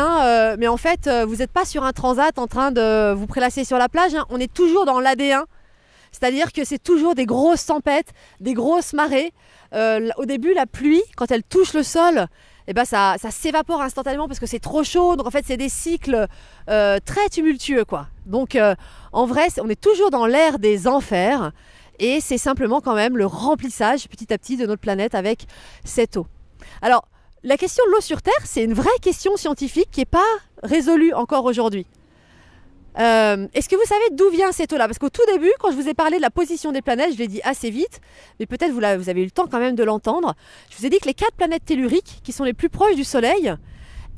mais en fait, vous n'êtes pas sur un transat en train de vous prélasser sur la plage. On est toujours dans l'AD1, c'est-à-dire que c'est toujours des grosses tempêtes, des grosses marées. Au début, la pluie, quand elle touche le sol, ça s'évapore instantanément parce que c'est trop chaud. Donc en fait, c'est des cycles très tumultueux, quoi. Donc en vrai, on est toujours dans l'ère des enfers et c'est simplement quand même le remplissage petit à petit de notre planète avec cette eau. Alors, la question de l'eau sur Terre, c'est une vraie question scientifique qui n'est pas résolue encore aujourd'hui. Est-ce que vous savez d'où vient cette eau-là? Parce qu'au tout début, quand je vous ai parlé de la position des planètes, je l'ai dit assez vite, mais peut-être vous avez eu le temps quand même de l'entendre. Je vous ai dit que les 4 planètes telluriques, qui sont les plus proches du Soleil,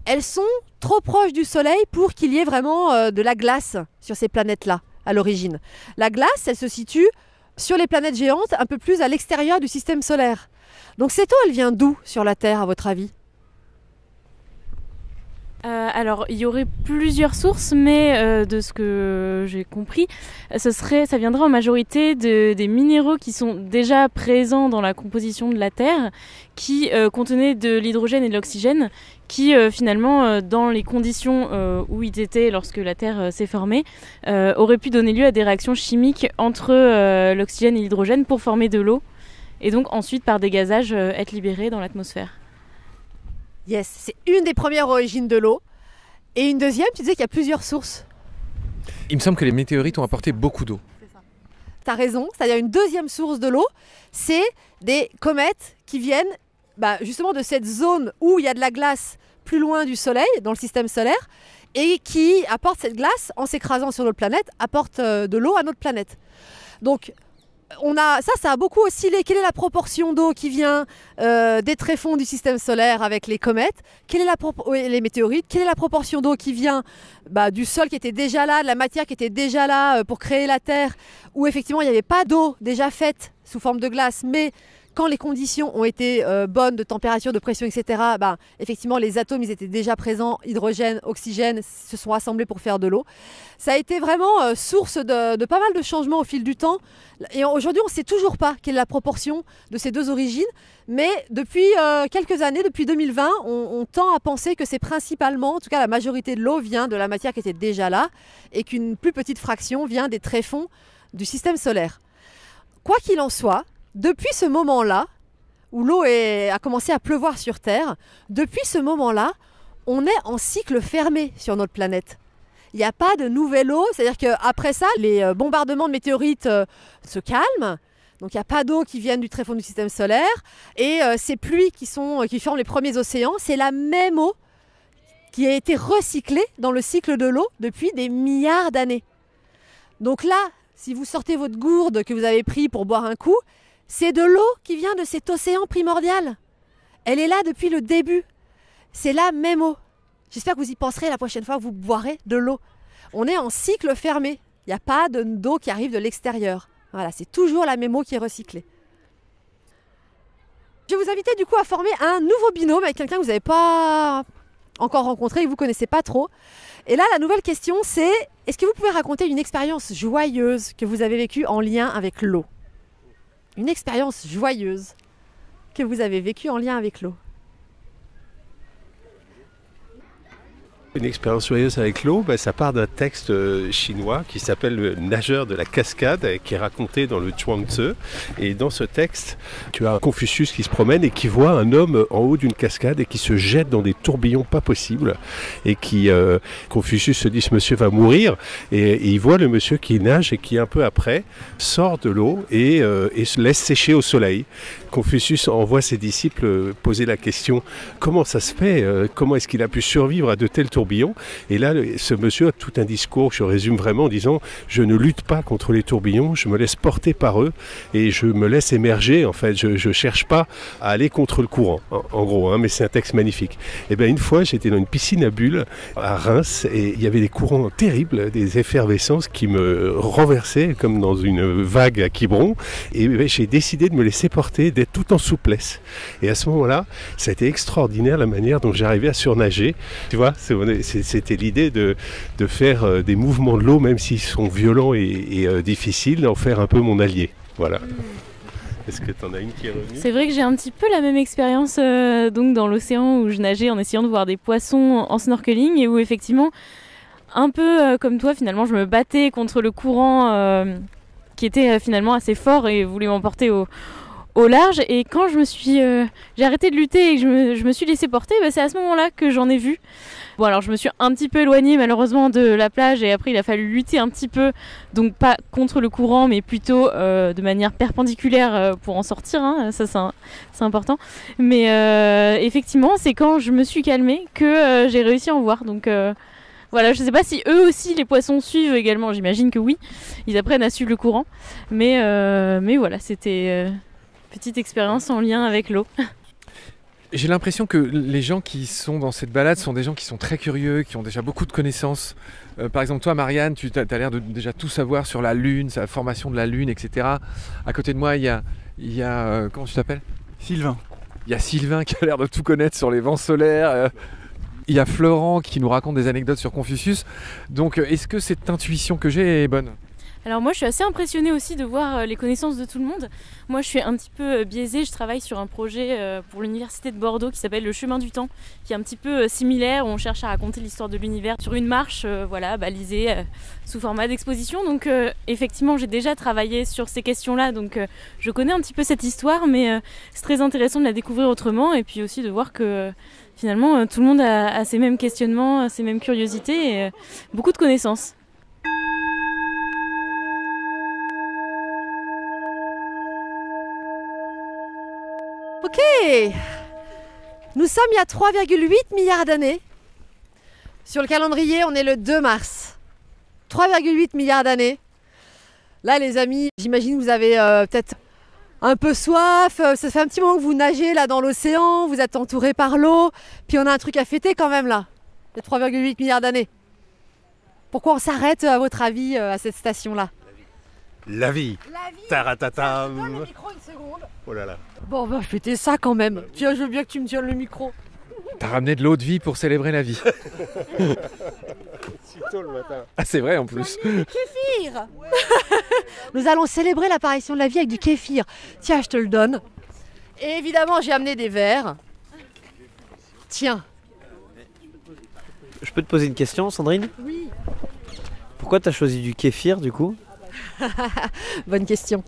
elles sont trop proches du Soleil pour qu'il y ait vraiment de la glace sur ces planètes-là, à l'origine. La glace, elle se situe sur les planètes géantes, un peu plus à l'extérieur du système solaire. Donc cette eau, elle vient d'où sur la Terre, à votre avis? Alors, il y aurait plusieurs sources, mais de ce que j'ai compris, ça viendrait en majorité des minéraux qui sont déjà présents dans la composition de la Terre, qui contenaient de l'hydrogène et de l'oxygène, qui finalement, dans les conditions où ils étaient lorsque la Terre s'est formée, auraient pu donner lieu à des réactions chimiques entre l'oxygène et l'hydrogène pour former de l'eau, et donc ensuite, par dégazage, être libérés dans l'atmosphère. Yes, c'est une des premières origines de l'eau. Et une deuxième, tu disais qu'il y a plusieurs sources. Il me semble que les météorites ont apporté beaucoup d'eau. Tu as raison, c'est-à-dire une deuxième source de l'eau, c'est des comètes qui viennent justement de cette zone où il y a de la glace plus loin du Soleil, dans le système solaire, et qui apportent cette glace, en s'écrasant sur notre planète, apportent de l'eau à notre planète. Donc, ça a beaucoup oscillé. Quelle est la proportion d'eau qui vient des tréfonds du système solaire avec les comètes? Les météorites? Quelle est la proportion d'eau qui vient du sol qui était déjà là, de la matière qui était déjà là pour créer la Terre, où effectivement il n'y avait pas d'eau déjà faite sous forme de glace, mais quand les conditions ont été bonnes de température, de pression, etc., effectivement, les atomes, ils étaient déjà présents, hydrogène, oxygène, se sont assemblés pour faire de l'eau. Ça a été vraiment source de pas mal de changements au fil du temps. Et aujourd'hui, on ne sait toujours pas quelle est la proportion de ces deux origines. Mais depuis quelques années, depuis 2020, on tend à penser que c'est principalement, en tout cas la majorité de l'eau vient de la matière qui était déjà là et qu'une plus petite fraction vient des tréfonds du système solaire. Quoi qu'il en soit, depuis ce moment-là, où l'eau a commencé à pleuvoir sur Terre. Depuis ce moment-là, on est en cycle fermé sur notre planète. Il n'y a pas de nouvelle eau, c'est-à-dire qu'après ça, les bombardements de météorites se calment. Donc il n'y a pas d'eau qui viennent du très fond du système solaire. Et ces pluies qui forment les premiers océans, c'est la même eau qui a été recyclée dans le cycle de l'eau depuis des milliards d'années. Donc là, si vous sortez votre gourde que vous avez pris pour boire un coup, c'est de l'eau qui vient de cet océan primordial. Elle est là depuis le début. C'est la même eau. J'espère que vous y penserez la prochaine fois que vous boirez de l'eau. On est en cycle fermé. Il n'y a pas d'eau qui arrive de l'extérieur. Voilà, c'est toujours la même eau qui est recyclée. Je vais vous inviter du coup à former un nouveau binôme avec quelqu'un que vous n'avez pas encore rencontré et que vous ne connaissez pas trop. Et là, la nouvelle question, c'est est-ce que vous pouvez raconter une expérience joyeuse que vous avez vécue en lien avec l'eau? Une expérience joyeuse que vous avez vécue en lien avec l'eau. Une expérience joyeuse avec l'eau, ça part d'un texte chinois qui s'appelle Le nageur de la cascade, qui est raconté dans le Chuang-Tzu. Et dans ce texte, tu as Confucius qui se promène et qui voit un homme en haut d'une cascade et qui se jette dans des tourbillons pas possibles. Et Confucius se dit, ce monsieur va mourir. Et il voit le monsieur qui nage et qui, un peu après, sort de l'eau et se laisse sécher au soleil. Confucius envoie ses disciples poser la question, comment ça se fait? Comment est-ce qu'il a pu survivre à de tels tourbillons? Et là, ce monsieur a tout un discours, je résume vraiment en disant, je ne lutte pas contre les tourbillons, je me laisse porter par eux et je me laisse émerger, en fait, je ne cherche pas à aller contre le courant, en gros, mais c'est un texte magnifique. Et bien une fois, j'étais dans une piscine à bulles à Reims et il y avait des courants terribles, des effervescences qui me renversaient comme dans une vague à Quiberon et j'ai décidé de me laisser porter, d'être tout en souplesse. Et à ce moment-là, ça a été extraordinaire la manière dont j'arrivais à surnager, tu vois, c'était l'idée de faire des mouvements de l'eau, même s'ils sont violents et difficiles, d'en faire un peu mon allié. Voilà. Est-ce que tu en as une qui est revenue? C'est vrai que j'ai un petit peu la même expérience donc dans l'océan où je nageais en essayant de voir des poissons en snorkeling et où effectivement, un peu comme toi, finalement, je me battais contre le courant qui était finalement assez fort et voulait m'emporter au large. Et quand j'ai arrêté de lutter et que je me suis laissé porter, c'est à ce moment-là que j'en ai vu. Bon, alors je me suis un petit peu éloignée malheureusement de la plage et après il a fallu lutter un petit peu, donc pas contre le courant mais plutôt de manière perpendiculaire pour en sortir, ça c'est important. Mais effectivement c'est quand je me suis calmée que j'ai réussi à en voir, donc voilà, je sais pas si eux aussi les poissons suivent également, j'imagine que oui, ils apprennent à suivre le courant, mais voilà, c'était petite expérience en lien avec l'eau. J'ai l'impression que les gens qui sont dans cette balade sont des gens qui sont très curieux, qui ont déjà beaucoup de connaissances. Par exemple, toi, Marianne, tu as l'air de déjà tout savoir sur la Lune, sa formation de la Lune, etc. À côté de moi, il y a comment tu t'appelles? Sylvain. Il y a Sylvain qui a l'air de tout connaître sur les vents solaires. Il y a Florent qui nous raconte des anecdotes sur Confucius. Donc, est-ce que cette intuition que j'ai est bonne? Alors moi je suis assez impressionnée aussi de voir les connaissances de tout le monde. Moi je suis un petit peu biaisée, je travaille sur un projet pour l'université de Bordeaux qui s'appelle Le Chemin du Temps, qui est un petit peu similaire, où on cherche à raconter l'histoire de l'univers sur une marche balisée sous format d'exposition. Donc effectivement j'ai déjà travaillé sur ces questions-là, donc je connais un petit peu cette histoire, mais c'est très intéressant de la découvrir autrement et puis aussi de voir que finalement tout le monde a ces mêmes questionnements, ces mêmes curiosités et beaucoup de connaissances. Ok, nous sommes il y a 3,8 milliards d'années. Sur le calendrier, on est le 2 mars. 3,8 milliards d'années. Là, les amis, j'imagine que vous avez peut-être un peu soif. Ça fait un petit moment que vous nagez là dans l'océan, vous êtes entouré par l'eau. Puis on a un truc à fêter quand même là, il y a 3,8 milliards d'années. Pourquoi on s'arrête, à votre avis, à cette station-là? La vie. Taratatam. Donne le micro une seconde. Oh là là. Bon, on va fêter ça quand même. Tiens, je veux bien que tu me tiennes le micro. T'as ramené de l'eau de vie pour célébrer la vie. Si tôt le matin. Ah, c'est vrai en plus. Du kéfir. Nous allons célébrer l'apparition de la vie avec du kéfir. Tiens, je te le donne. Et évidemment, j'ai amené des verres. Tiens. Je peux te poser une question, Sandrine? Oui. Pourquoi t'as choisi du kéfir du coup? Bonne question.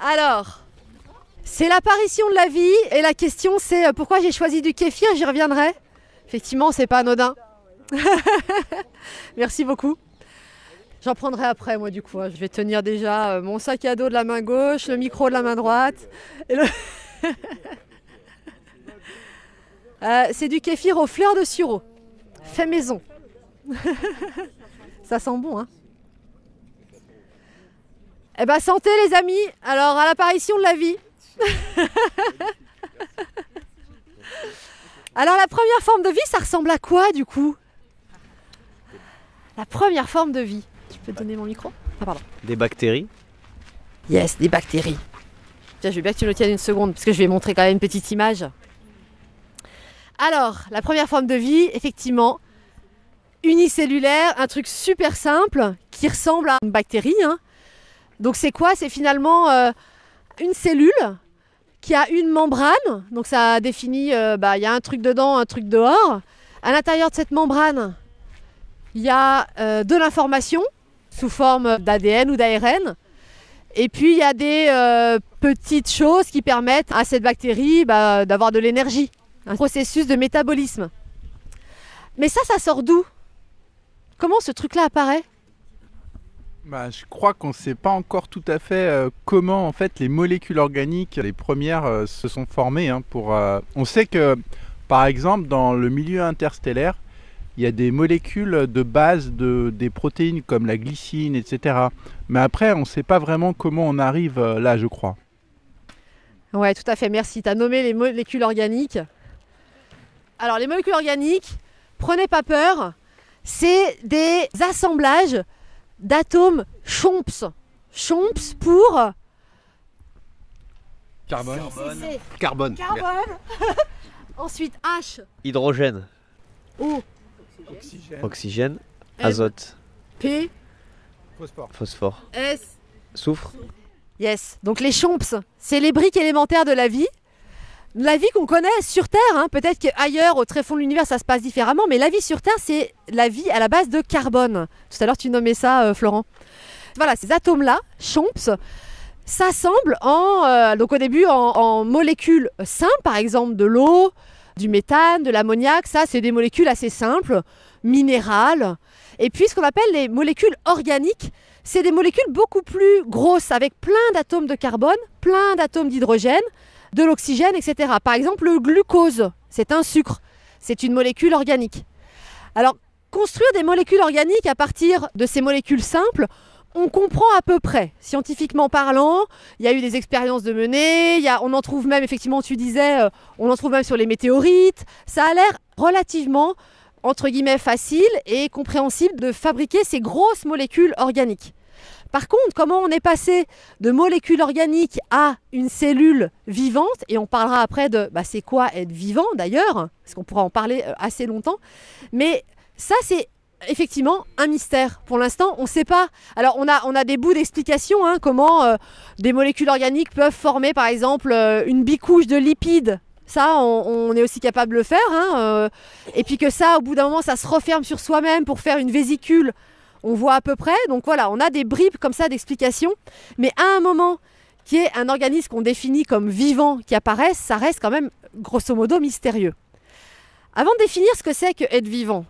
Alors, c'est l'apparition de la vie et la question c'est pourquoi j'ai choisi du kéfir, j'y reviendrai. Effectivement, c'est pas anodin. Merci beaucoup. J'en prendrai après moi du coup. Je vais tenir déjà mon sac à dos de la main gauche, le micro de la main droite. Et c'est du kéfir aux fleurs de sureau, fait maison. Ça sent bon, hein. Eh ben santé les amis, alors à l'apparition de la vie. Alors la première forme de vie, ça ressemble à quoi du coup? La première forme de vie. Tu peux te donner mon micro? Ah pardon. Des bactéries. Yes, des bactéries. Tiens, je veux bien que tu le tiennes une seconde, parce que je vais montrer quand même une petite image. Alors, la première forme de vie, effectivement, unicellulaire, un truc super simple, qui ressemble à une bactérie, hein. Donc c'est quoi? C'est finalement une cellule qui a une membrane. Donc ça définit, il y a un truc dedans, un truc dehors. À l'intérieur de cette membrane, il y a de l'information sous forme d'ADN ou d'ARN. Et puis il y a des petites choses qui permettent à cette bactérie d'avoir de l'énergie. Un processus de métabolisme. Mais ça sort d'où? Comment ce truc-là apparaît? Je crois qu'on ne sait pas encore tout à fait comment en fait les molécules organiques, les premières, se sont formées. On sait que, par exemple, dans le milieu interstellaire, il y a des molécules de base des protéines comme la glycine, etc. Mais après, on ne sait pas vraiment comment on arrive là, je crois. Ouais, tout à fait, merci. Tu as nommé les molécules organiques. Alors, les molécules organiques, prenez pas peur, c'est des assemblages d'atomes CHOMPS. CHOMPS pour... Carbone. Carbone. Ensuite H. Hydrogène. O. Oxygène. M. Azote. P. Phosphore. S. Soufre. Yes. Donc les CHOMPS, c'est les briques élémentaires de la vie. La vie qu'on connaît sur Terre, hein. Peut-être qu'ailleurs, au très fond de l'univers, ça se passe différemment, mais la vie sur Terre, c'est la vie à la base de carbone. Tout à l'heure, tu nommais ça, Florent. Voilà, ces atomes-là, CHOMPS, s'assemblent donc au début en molécules simples, par exemple de l'eau, du méthane, de l'ammoniac. Ça, c'est des molécules assez simples, minérales. Et puis, ce qu'on appelle les molécules organiques, c'est des molécules beaucoup plus grosses, avec plein d'atomes de carbone, plein d'atomes d'hydrogène, de l'oxygène, etc. Par exemple, le glucose, c'est un sucre, c'est une molécule organique. Alors, construire des molécules organiques à partir de ces molécules simples, on comprend à peu près, scientifiquement parlant. Il y a eu des expériences de mener, on en trouve même, effectivement, tu disais, on en trouve même sur les météorites. Ça a l'air relativement, entre guillemets, facile et compréhensible de fabriquer ces grosses molécules organiques. Par contre, comment on est passé de molécules organiques à une cellule vivante, et on parlera après de c'est quoi être vivant d'ailleurs, parce qu'on pourra en parler assez longtemps, mais ça c'est effectivement un mystère. Pour l'instant, on ne sait pas. Alors on a des bouts d'explication, comment des molécules organiques peuvent former par exemple une bicouche de lipides. Ça, on est aussi capable de le faire. Et puis que ça, au bout d'un moment, ça se referme sur soi-même pour faire une vésicule. On voit à peu près, donc voilà, on a des bribes comme ça d'explications, mais à un moment qui est un organisme qu'on définit comme vivant qui apparaisse, ça reste quand même grosso modo mystérieux. Avant de définir ce que c'est que être vivant,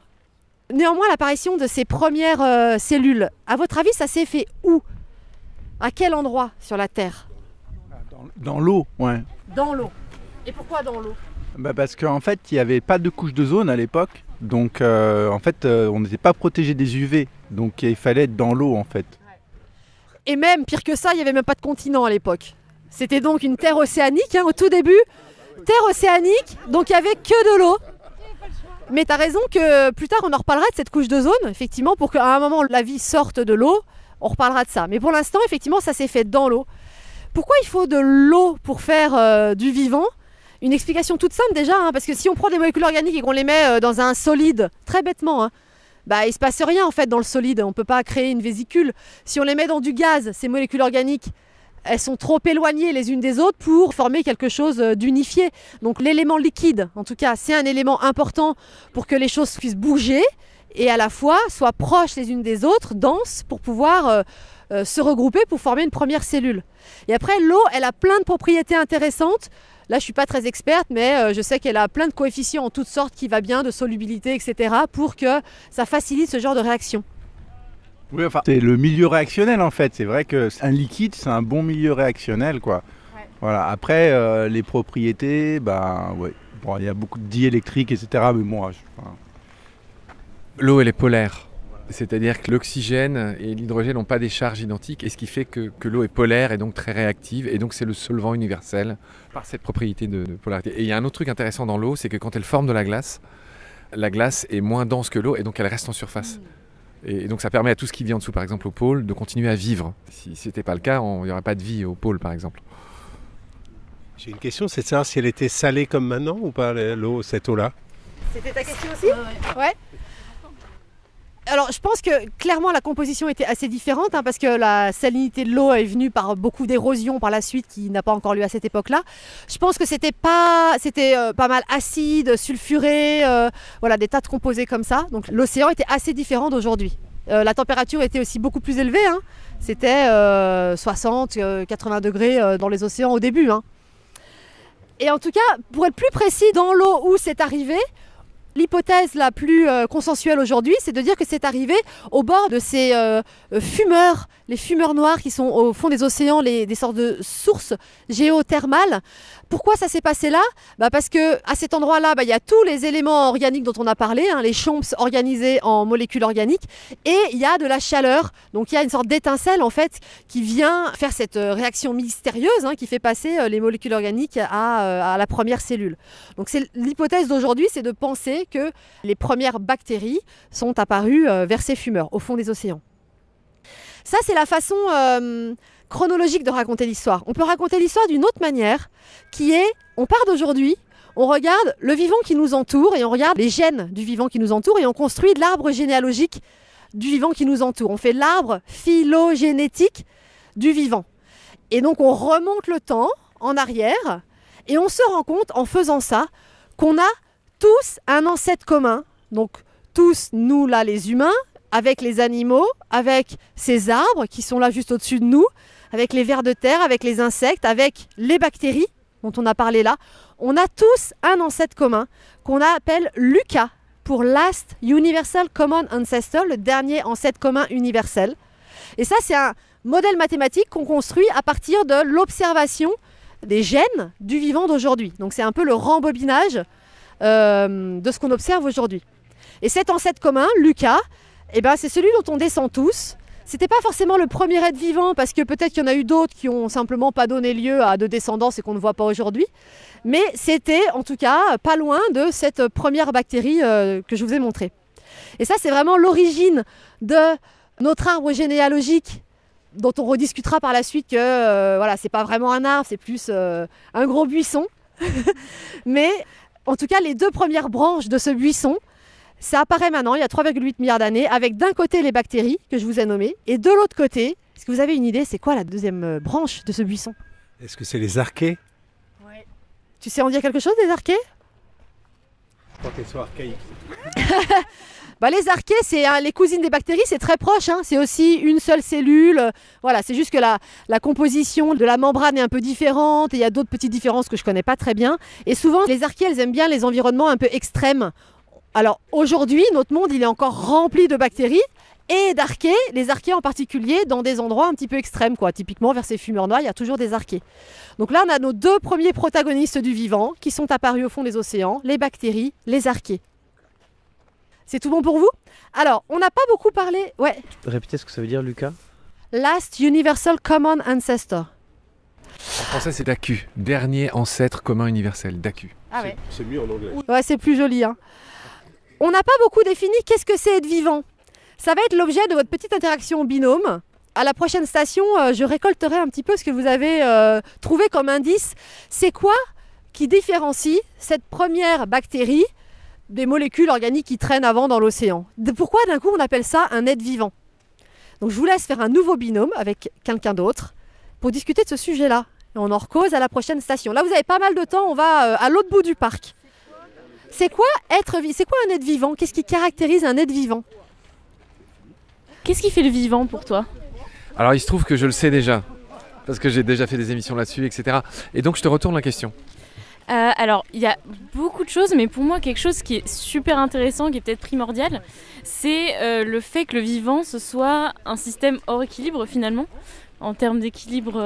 néanmoins l'apparition de ces premières cellules, à votre avis ça s'est fait où? À quel endroit sur la Terre? Dans l'eau, ouais. Dans l'eau. Et pourquoi dans l'eau? Parce qu'en fait il n'y avait pas de couche d'ozone à l'époque, donc on n'était pas protégé des UV. Donc il fallait être dans l'eau en fait. Et même pire que ça, il n'y avait même pas de continent à l'époque. C'était donc une terre océanique, au tout début. Terre océanique, donc il n'y avait que de l'eau. Mais tu as raison que plus tard on en reparlera de cette couche d'ozone, effectivement, pour qu'à un moment la vie sorte de l'eau, on reparlera de ça. Mais pour l'instant, effectivement, ça s'est fait dans l'eau. Pourquoi il faut de l'eau pour faire du vivant? Une explication toute simple déjà, parce que si on prend des molécules organiques et qu'on les met dans un solide, très bêtement, il ne se passe rien en fait dans le solide, on ne peut pas créer une vésicule. Si on les met dans du gaz, ces molécules organiques, elles sont trop éloignées les unes des autres pour former quelque chose d'unifié. Donc l'élément liquide, en tout cas, c'est un élément important pour que les choses puissent bouger et à la fois soient proches les unes des autres, denses, pour pouvoir se regrouper pour former une première cellule. Et après, l'eau, elle a plein de propriétés intéressantes. Là, je ne suis pas très experte, mais je sais qu'elle a plein de coefficients en toutes sortes qui va bien, de solubilité, etc., pour que ça facilite ce genre de réaction. Oui, enfin, c'est le milieu réactionnel en fait. C'est vrai qu'un liquide, c'est un bon milieu réactionnel, quoi. Ouais. Voilà. Après, les propriétés, ouais. Bon, il y a beaucoup de diélectrique, etc. Mais bon, l'eau, elle est polaire. C'est-à-dire que l'oxygène et l'hydrogène n'ont pas des charges identiques, et ce qui fait que l'eau est polaire et donc très réactive, et donc c'est le solvant universel par cette propriété de polarité. Et il y a un autre truc intéressant dans l'eau, c'est que quand elle forme de la glace est moins dense que l'eau, et donc elle reste en surface. Et donc ça permet à tout ce qui vit en dessous, par exemple au pôle, de continuer à vivre. Si ce n'était pas le cas, il n'y aurait pas de vie au pôle, par exemple. J'ai une question, c'est de savoir si elle était salée comme maintenant ou pas, l'eau, cette eau-là. C'était ta question aussi ? Ouais. Alors je pense que clairement la composition était assez différente parce que la salinité de l'eau est venue par beaucoup d'érosion par la suite qui n'a pas encore lieu à cette époque-là. Je pense que c'était pas mal acide, sulfuré, voilà, des tas de composés comme ça. Donc l'océan était assez différent d'aujourd'hui. La température était aussi beaucoup plus élevée. C'était 60, 80 degrés dans les océans au début. Et en tout cas, pour être plus précis, dans l'eau où c'est arrivé, l'hypothèse la plus consensuelle aujourd'hui, c'est de dire que c'est arrivé au bord de ces fumeurs, les fumeurs noirs qui sont au fond des océans, des sortes de sources géothermales. Pourquoi ça s'est passé là ? Parce qu'à cet endroit-là, il y a tous les éléments organiques dont on a parlé, les chomps organisés en molécules organiques, et il y a de la chaleur. Donc il y a une sorte d'étincelle en fait qui vient faire cette réaction mystérieuse qui fait passer les molécules organiques à la première cellule. Donc c'est l'hypothèse d'aujourd'hui, c'est de penser que les premières bactéries sont apparues vers ces fumeurs, au fond des océans. Ça, c'est la façon chronologique de raconter l'histoire. On peut raconter l'histoire d'une autre manière, qui est, on part d'aujourd'hui, on regarde le vivant qui nous entoure, et on regarde les gènes du vivant qui nous entoure, et on construit l'arbre généalogique du vivant qui nous entoure. On fait l'arbre phylogénétique du vivant. Et donc, on remonte le temps en arrière, et on se rend compte, en faisant ça, qu'on a tous un ancêtre commun, donc tous, nous là les humains, avec les animaux, avec ces arbres qui sont là juste au-dessus de nous, avec les vers de terre, avec les insectes, avec les bactéries dont on a parlé là. On a tous un ancêtre commun qu'on appelle LUCA, pour Last Universal Common Ancestor, le dernier ancêtre commun universel. Et ça, c'est un modèle mathématique qu'on construit à partir de l'observation des gènes du vivant d'aujourd'hui. Donc c'est un peu le rembobinage de ce qu'on observe aujourd'hui. Et cet ancêtre commun, LUCA, c'est celui dont on descend tous. C'était pas forcément le premier être vivant, parce que peut-être qu'il y en a eu d'autres qui ont simplement pas donné lieu à de descendance et qu'on ne voit pas aujourd'hui. Mais c'était en tout cas pas loin de cette première bactérie que je vous ai montrée. Et ça, c'est vraiment l'origine de notre arbre généalogique, dont on rediscutera par la suite que voilà, c'est pas vraiment un arbre, c'est plus un gros buisson. Mais en tout cas, les deux premières branches de ce buisson, ça apparaît maintenant, il y a 3,8 milliards d'années, avec d'un côté les bactéries, que je vous ai nommées, et de l'autre côté, est-ce que vous avez une idée, c'est quoi la deuxième branche de ce buisson ? Est-ce que c'est les archées ? Ouais. Tu sais en dire quelque chose des archées ? Je crois qu'elles sont archaïques. Les archées, c'est les cousines des bactéries, c'est très proche, c'est aussi une seule cellule. Voilà, c'est juste que la composition de la membrane est un peu différente, et il y a d'autres petites différences que je ne connais pas très bien. Et souvent, les archées, elles aiment bien les environnements un peu extrêmes. Alors aujourd'hui, notre monde, il est encore rempli de bactéries et d'archées, les archées en particulier, dans des endroits un petit peu extrêmes, quoi. Typiquement, vers ces fumeurs noirs, il y a toujours des archées. Donc là, on a nos deux premiers protagonistes du vivant qui sont apparus au fond des océans, les bactéries, les archées. C'est tout bon pour vous ? Alors, on n'a pas beaucoup parlé... Ouais. Répétez ce que ça veut dire, Lucas. Last Universal Common Ancestor. En français, c'est DACU, dernier ancêtre commun universel, DACU. Ah ouais. C'est mieux en anglais. Ouais, c'est plus joli, On n'a pas beaucoup défini qu'est-ce que c'est être vivant. Ça va être l'objet de votre petite interaction en binôme. À la prochaine station, je récolterai un petit peu ce que vous avez trouvé comme indice. C'est quoi qui différencie cette première bactérie des molécules organiques qui traînent avant dans l'océan ? Pourquoi d'un coup on appelle ça un être vivant ? Donc je vous laisse faire un nouveau binôme avec quelqu'un d'autre pour discuter de ce sujet-là. Et on en recause à la prochaine station. Là vous avez pas mal de temps, on va à l'autre bout du parc. C'est quoi un être vivant? Qu'est-ce qui caractérise un être vivant? Qu'est-ce qui fait le vivant pour toi? Alors il se trouve que je le sais déjà, parce que j'ai déjà fait des émissions là-dessus, etc. Et donc je te retourne la question. Alors, il y a beaucoup de choses, mais pour moi, quelque chose qui est super intéressant, qui est peut-être primordial, c'est le fait que le vivant, ce soit un système hors équilibre, finalement, en termes d'équilibre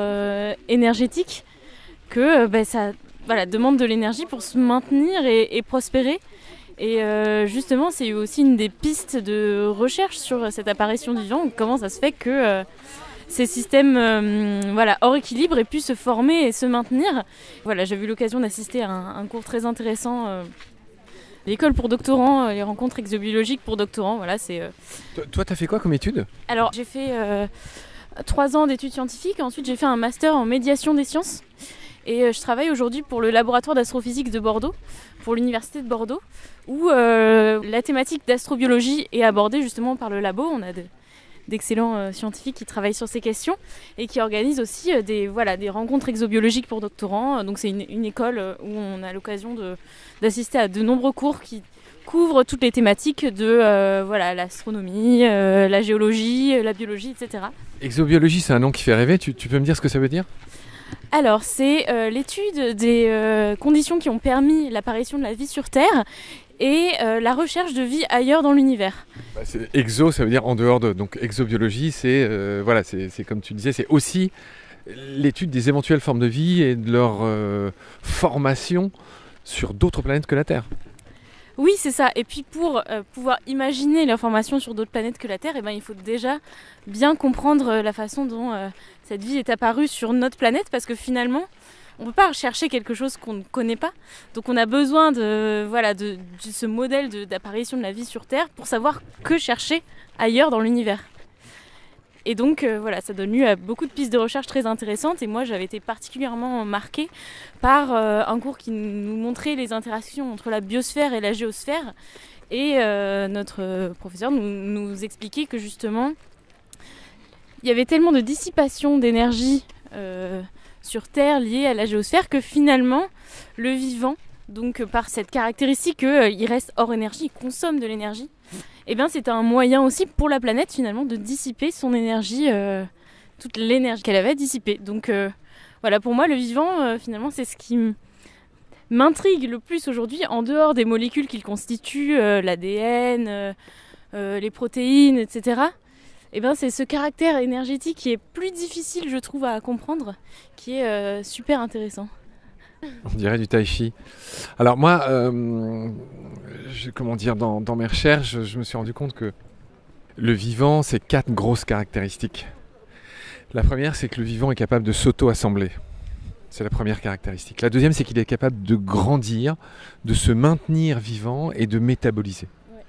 énergétique, que ça demande de l'énergie pour se maintenir et prospérer. Et justement, c'est aussi une des pistes de recherche sur cette apparition du vivant, comment ça se fait que... ces systèmes hors équilibre aient pu se former et se maintenir. Voilà, j'ai eu l'occasion d'assister à un cours très intéressant, l'école pour doctorants, les rencontres exobiologiques pour doctorants. Voilà, Toi, t'as fait quoi comme étude? Alors, j'ai fait 3 ans d'études scientifiques. Ensuite, j'ai fait un master en médiation des sciences. Et je travaille aujourd'hui pour le laboratoire d'astrophysique de Bordeaux, pour l'université de Bordeaux, où la thématique d'astrobiologie est abordée justement par le labo. On a d'excellents scientifiques qui travaillent sur ces questions et qui organisent aussi des rencontres exobiologiques pour doctorants. Donc c'est une école où on a l'occasion d'assister à de nombreux cours qui couvrent toutes les thématiques de l'astronomie, la géologie, la biologie, etc. Exobiologie, c'est un nom qui fait rêver. Tu peux me dire ce que ça veut dire? Alors, c'est l'étude des conditions qui ont permis l'apparition de la vie sur Terre et la recherche de vie ailleurs dans l'univers. Exo, ça veut dire en dehors de. Donc exobiologie, c'est comme tu disais, c'est aussi l'étude des éventuelles formes de vie et de leur formation sur d'autres planètes que la Terre. Oui, c'est ça. Et puis pour pouvoir imaginer leur formation sur d'autres planètes que la Terre, il faut déjà bien comprendre la façon dont cette vie est apparue sur notre planète, parce que finalement, on ne peut pas rechercher quelque chose qu'on ne connaît pas. Donc on a besoin de ce modèle d'apparition de la vie sur Terre pour savoir que chercher ailleurs dans l'univers. Et donc ça donne lieu à beaucoup de pistes de recherche très intéressantes. Et moi, j'avais été particulièrement marquée par un cours qui nous montrait les interactions entre la biosphère et la géosphère. Et notre professeur nous expliquait que justement, il y avait tellement de dissipation d'énergie sur Terre liée à la géosphère que finalement, le vivant, donc par cette caractéristique qu'il reste hors énergie, il consomme de l'énergie, c'est un moyen aussi pour la planète finalement de dissiper son énergie, toute l'énergie qu'elle avait dissipée. Donc pour moi le vivant finalement c'est ce qui m'intrigue le plus aujourd'hui, en dehors des molécules qu'il constitue, l'ADN, les protéines, etc. C'est ce caractère énergétique qui est plus difficile, je trouve, à comprendre, qui est super intéressant. On dirait du tai chi. Alors moi, dans mes recherches, je me suis rendu compte que le vivant, c'est 4 grosses caractéristiques. La première, c'est que le vivant est capable de s'auto-assembler. C'est la première caractéristique. La deuxième, c'est qu'il est capable de grandir, de se maintenir vivant et de métaboliser. Ouais.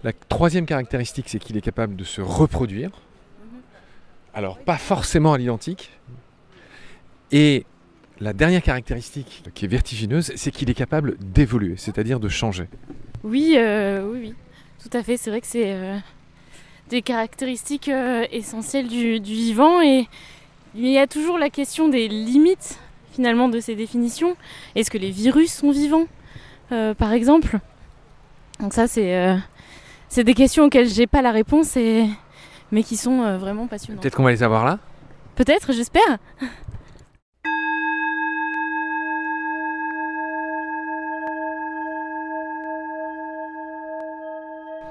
La troisième caractéristique, c'est qu'il est capable de se reproduire. Alors, pas forcément à l'identique. Et la dernière caractéristique qui est vertigineuse, c'est qu'il est capable d'évoluer, c'est-à-dire de changer. Oui, tout à fait. C'est vrai que c'est des caractéristiques essentielles du vivant. Et il y a toujours la question des limites, finalement, de ces définitions. Est-ce que les virus sont vivants, par exemple? Donc ça, c'est des questions auxquelles j'ai pas la réponse, mais qui sont vraiment passionnantes. Peut-être qu'on va les avoir là? Peut-être, j'espère.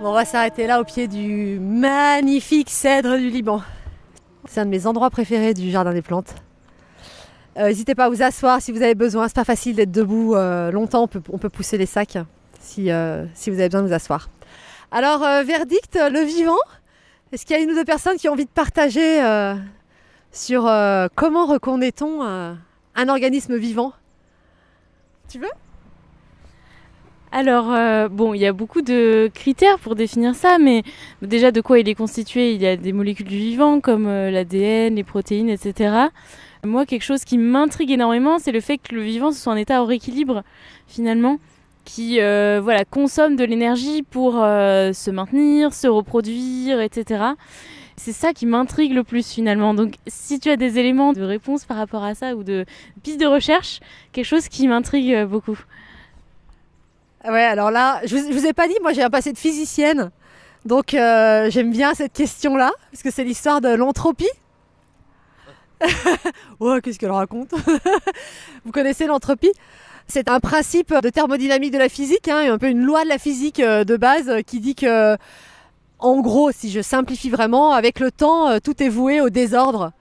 On va s'arrêter là au pied du magnifique cèdre du Liban. C'est un de mes endroits préférés du Jardin des Plantes. N'hésitez pas à vous asseoir si vous avez besoin. C'est pas facile d'être debout longtemps. On peut pousser les sacs si vous avez besoin de vous asseoir. Alors, verdict, le vivant. Est-ce qu'il y a une ou deux personnes qui ont envie de partager sur comment reconnaît-on un organisme vivant? Tu veux? Alors, il y a beaucoup de critères pour définir ça, mais déjà de quoi il est constitué? Il y a des molécules du vivant comme l'ADN, les protéines, etc. Moi, quelque chose qui m'intrigue énormément, c'est le fait que le vivant ce soit un état hors équilibre, finalement, qui consomme de l'énergie pour se maintenir, se reproduire, etc. C'est ça qui m'intrigue le plus, finalement. Donc, si tu as des éléments de réponse par rapport à ça ou de pistes de recherche, quelque chose qui m'intrigue beaucoup. Ouais, alors là, je vous ai pas dit, moi j'ai un passé de physicienne. Donc j'aime bien cette question-là, parce que c'est l'histoire de l'entropie. Ouais, qu'est-ce qu'elle raconte? Vous connaissez l'entropie? C'est un principe de thermodynamique de la physique, hein, un peu une loi de la physique de base qui dit que, en gros, si je simplifie vraiment, avec le temps, tout est voué au désordre.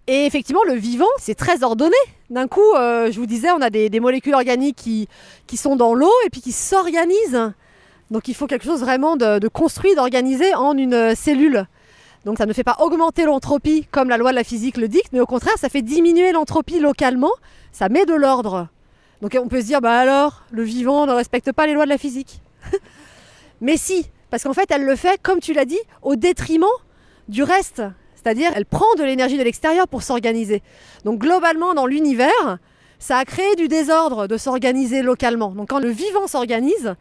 Et effectivement, le vivant, c'est très ordonné. D'un coup, je vous disais, on a des molécules organiques qui sont dans l'eau et puis qui s'organisent. Donc il faut quelque chose vraiment de construit, d'organisé en une cellule. Donc ça ne fait pas augmenter l'entropie comme la loi de la physique le dicte, mais au contraire, ça fait diminuer l'entropie localement, ça met de l'ordre. Donc on peut se dire, bah alors, le vivant ne respecte pas les lois de la physique. Mais si, parce qu'en fait, elle le fait, comme tu l'as dit, au détriment du reste. C'est-à-dire, elle prend de l'énergie de l'extérieur pour s'organiser. Donc globalement, dans l'univers, ça a créé du désordre de s'organiser localement. Donc quand le vivant s'organise,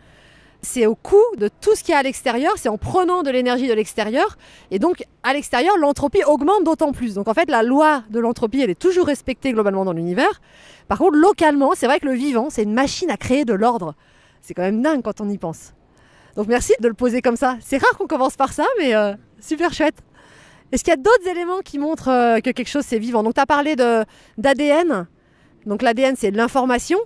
c'est au coût de tout ce qu'il y a à l'extérieur, c'est en prenant de l'énergie de l'extérieur. Et donc, à l'extérieur, l'entropie augmente d'autant plus. Donc en fait, la loi de l'entropie, elle est toujours respectée globalement dans l'univers. Par contre, localement, c'est vrai que le vivant, c'est une machine à créer de l'ordre. C'est quand même dingue quand on y pense. Donc merci de le poser comme ça. C'est rare qu'on commence par ça, mais super chouette. Est-ce qu'il y a d'autres éléments qui montrent que quelque chose c'est vivant? Donc tu as parlé d'ADN. Donc l'ADN, c'est de l'information.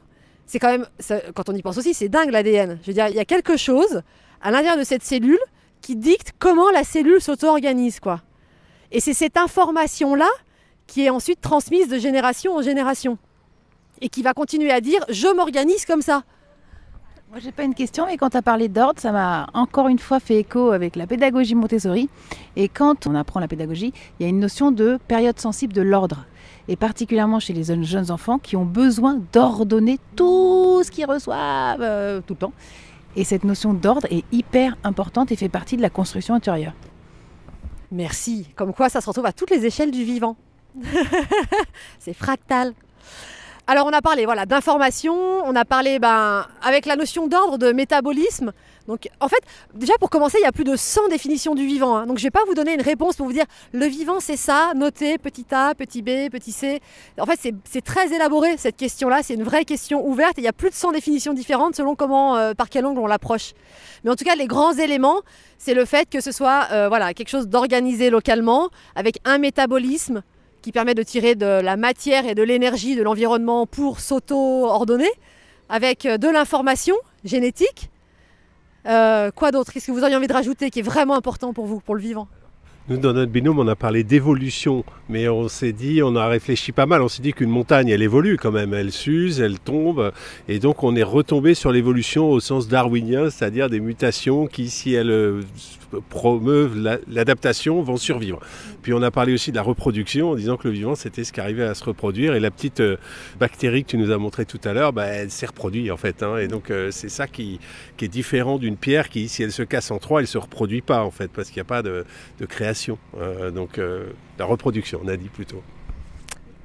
C'est quand même, quand on y pense aussi, c'est dingue l'ADN. Je veux dire, il y a quelque chose à l'intérieur de cette cellule qui dicte comment la cellule s'auto-organise, quoi. Et c'est cette information-là qui est ensuite transmise de génération en génération. Et qui va continuer à dire « je m'organise comme ça ». Moi, j'ai pas une question, mais quand tu as parlé d'ordre, ça m'a encore une fois fait écho avec la pédagogie Montessori. Et quand on apprend la pédagogie, il y a une notion de période sensible de l'ordre. Et particulièrement chez les jeunes enfants qui ont besoin d'ordonner tout ce qu'ils reçoivent tout le temps. Et cette notion d'ordre est hyper importante et fait partie de la construction intérieure. Merci. Comme quoi, ça se retrouve à toutes les échelles du vivant. C'est fractal. Alors on a parlé d'information, on a parlé avec la notion d'ordre, de métabolisme. Donc en fait, déjà pour commencer, il y a plus de 100 définitions du vivant. Hein. Donc je ne vais pas vous donner une réponse pour vous dire le vivant c'est ça, notez petit a, petit b, petit c. En fait c'est très élaboré cette question-là, c'est une vraie question ouverte et il y a plus de 100 définitions différentes selon par quel angle on l'approche. Mais en tout cas les grands éléments, c'est le fait que ce soit quelque chose d'organisé localement, avec un métabolisme qui permet de tirer de la matière et de l'énergie de l'environnement pour s'auto-ordonner, avec de l'information génétique. Quoi d'autre? Qu'est-ce que vous auriez envie de rajouter qui est vraiment important pour vous, pour le vivant? Nous, dans notre binôme, on a parlé d'évolution, mais on a réfléchi pas mal. On s'est dit qu'une montagne, elle évolue quand même. Elle s'use, elle tombe. Et donc, on est retombé sur l'évolution au sens darwinien, c'est-à-dire des mutations qui, si elles promeuvent l'adaptation, vont survivre. Puis, on a parlé aussi de la reproduction en disant que le vivant, c'était ce qui arrivait à se reproduire. Et la petite bactérie que tu nous as montrée tout à l'heure, elle s'est reproduite en fait. Hein. Et donc, c'est ça qui est différent d'une pierre qui, si elle se casse en trois, elle ne se reproduit pas en fait, parce qu'il n'y a pas de création. La reproduction, on a dit plutôt.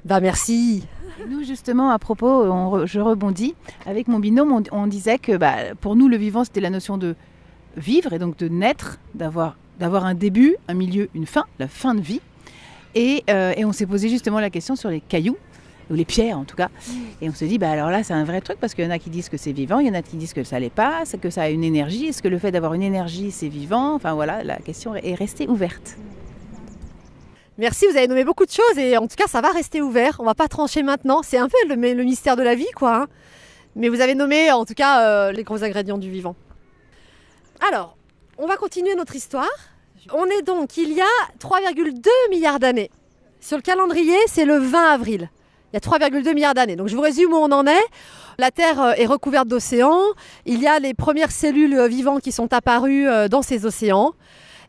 Merci. Et nous, justement, à propos, je rebondis. Avec mon binôme, on disait que pour nous, le vivant, c'était la notion de vivre et donc de naître, d'avoir un début, un milieu, une fin, la fin de vie. Et on s'est posé justement la question sur les cailloux, ou les pierres en tout cas. Et on se dit, alors là, c'est un vrai truc, parce qu'il y en a qui disent que c'est vivant, il y en a qui disent que ça l'est pas, que ça a une énergie. Est-ce que le fait d'avoir une énergie, c'est vivant? Enfin voilà, la question est restée ouverte. Merci, vous avez nommé beaucoup de choses et en tout cas, ça va rester ouvert. On va pas trancher maintenant. C'est un peu le mystère de la vie, quoi. Hein. Mais vous avez nommé en tout cas les gros ingrédients du vivant. Alors, on va continuer notre histoire. On est donc il y a 3,2 milliards d'années. Sur le calendrier, c'est le 20 avril. Il y a 3,2 milliards d'années. Donc je vous résume où on en est. La Terre est recouverte d'océans. Il y a les premières cellules vivantes qui sont apparues dans ces océans.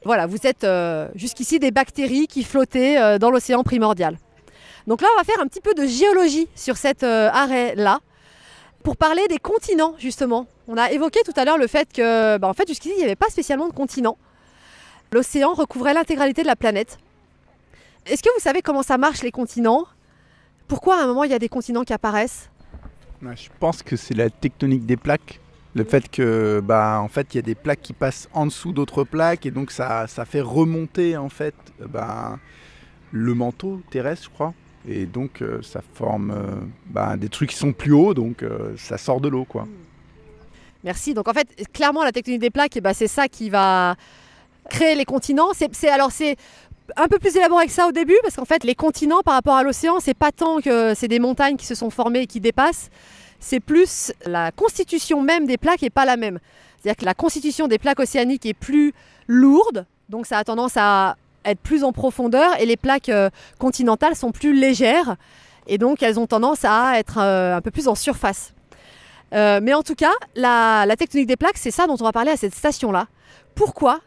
Voilà, vous êtes jusqu'ici des bactéries qui flottaient dans l'océan primordial. Donc là, on va faire un petit peu de géologie sur cet arrêt-là pour parler des continents, justement. On a évoqué tout à l'heure le fait que, en fait, jusqu'ici, il n'y avait pas spécialement de continents. L'océan recouvrait l'intégralité de la planète. Est-ce que vous savez comment ça marche, les continents ? Pourquoi à un moment il y a des continents qui apparaissent ? Je pense que c'est la tectonique des plaques. Le fait que, en fait, il y a des plaques qui passent en dessous d'autres plaques et donc ça fait remonter en fait, le manteau terrestre, je crois. Et donc ça forme des trucs qui sont plus hauts, donc ça sort de l'eau, quoi. Merci. Donc en fait, clairement, la tectonique des plaques, c'est ça qui va créer les continents. C'est un peu plus élaboré que ça au début, parce qu'en fait, les continents par rapport à l'océan, c'est pas tant que c'est des montagnes qui se sont formées et qui dépassent, c'est plus la constitution même des plaques n'est pas la même. C'est-à-dire que la constitution des plaques océaniques est plus lourde, donc ça a tendance à être plus en profondeur, et les plaques continentales sont plus légères, et donc elles ont tendance à être un peu plus en surface. Mais en tout cas, la tectonique des plaques, c'est ça dont on va parler à cette station-là. Pourquoi ?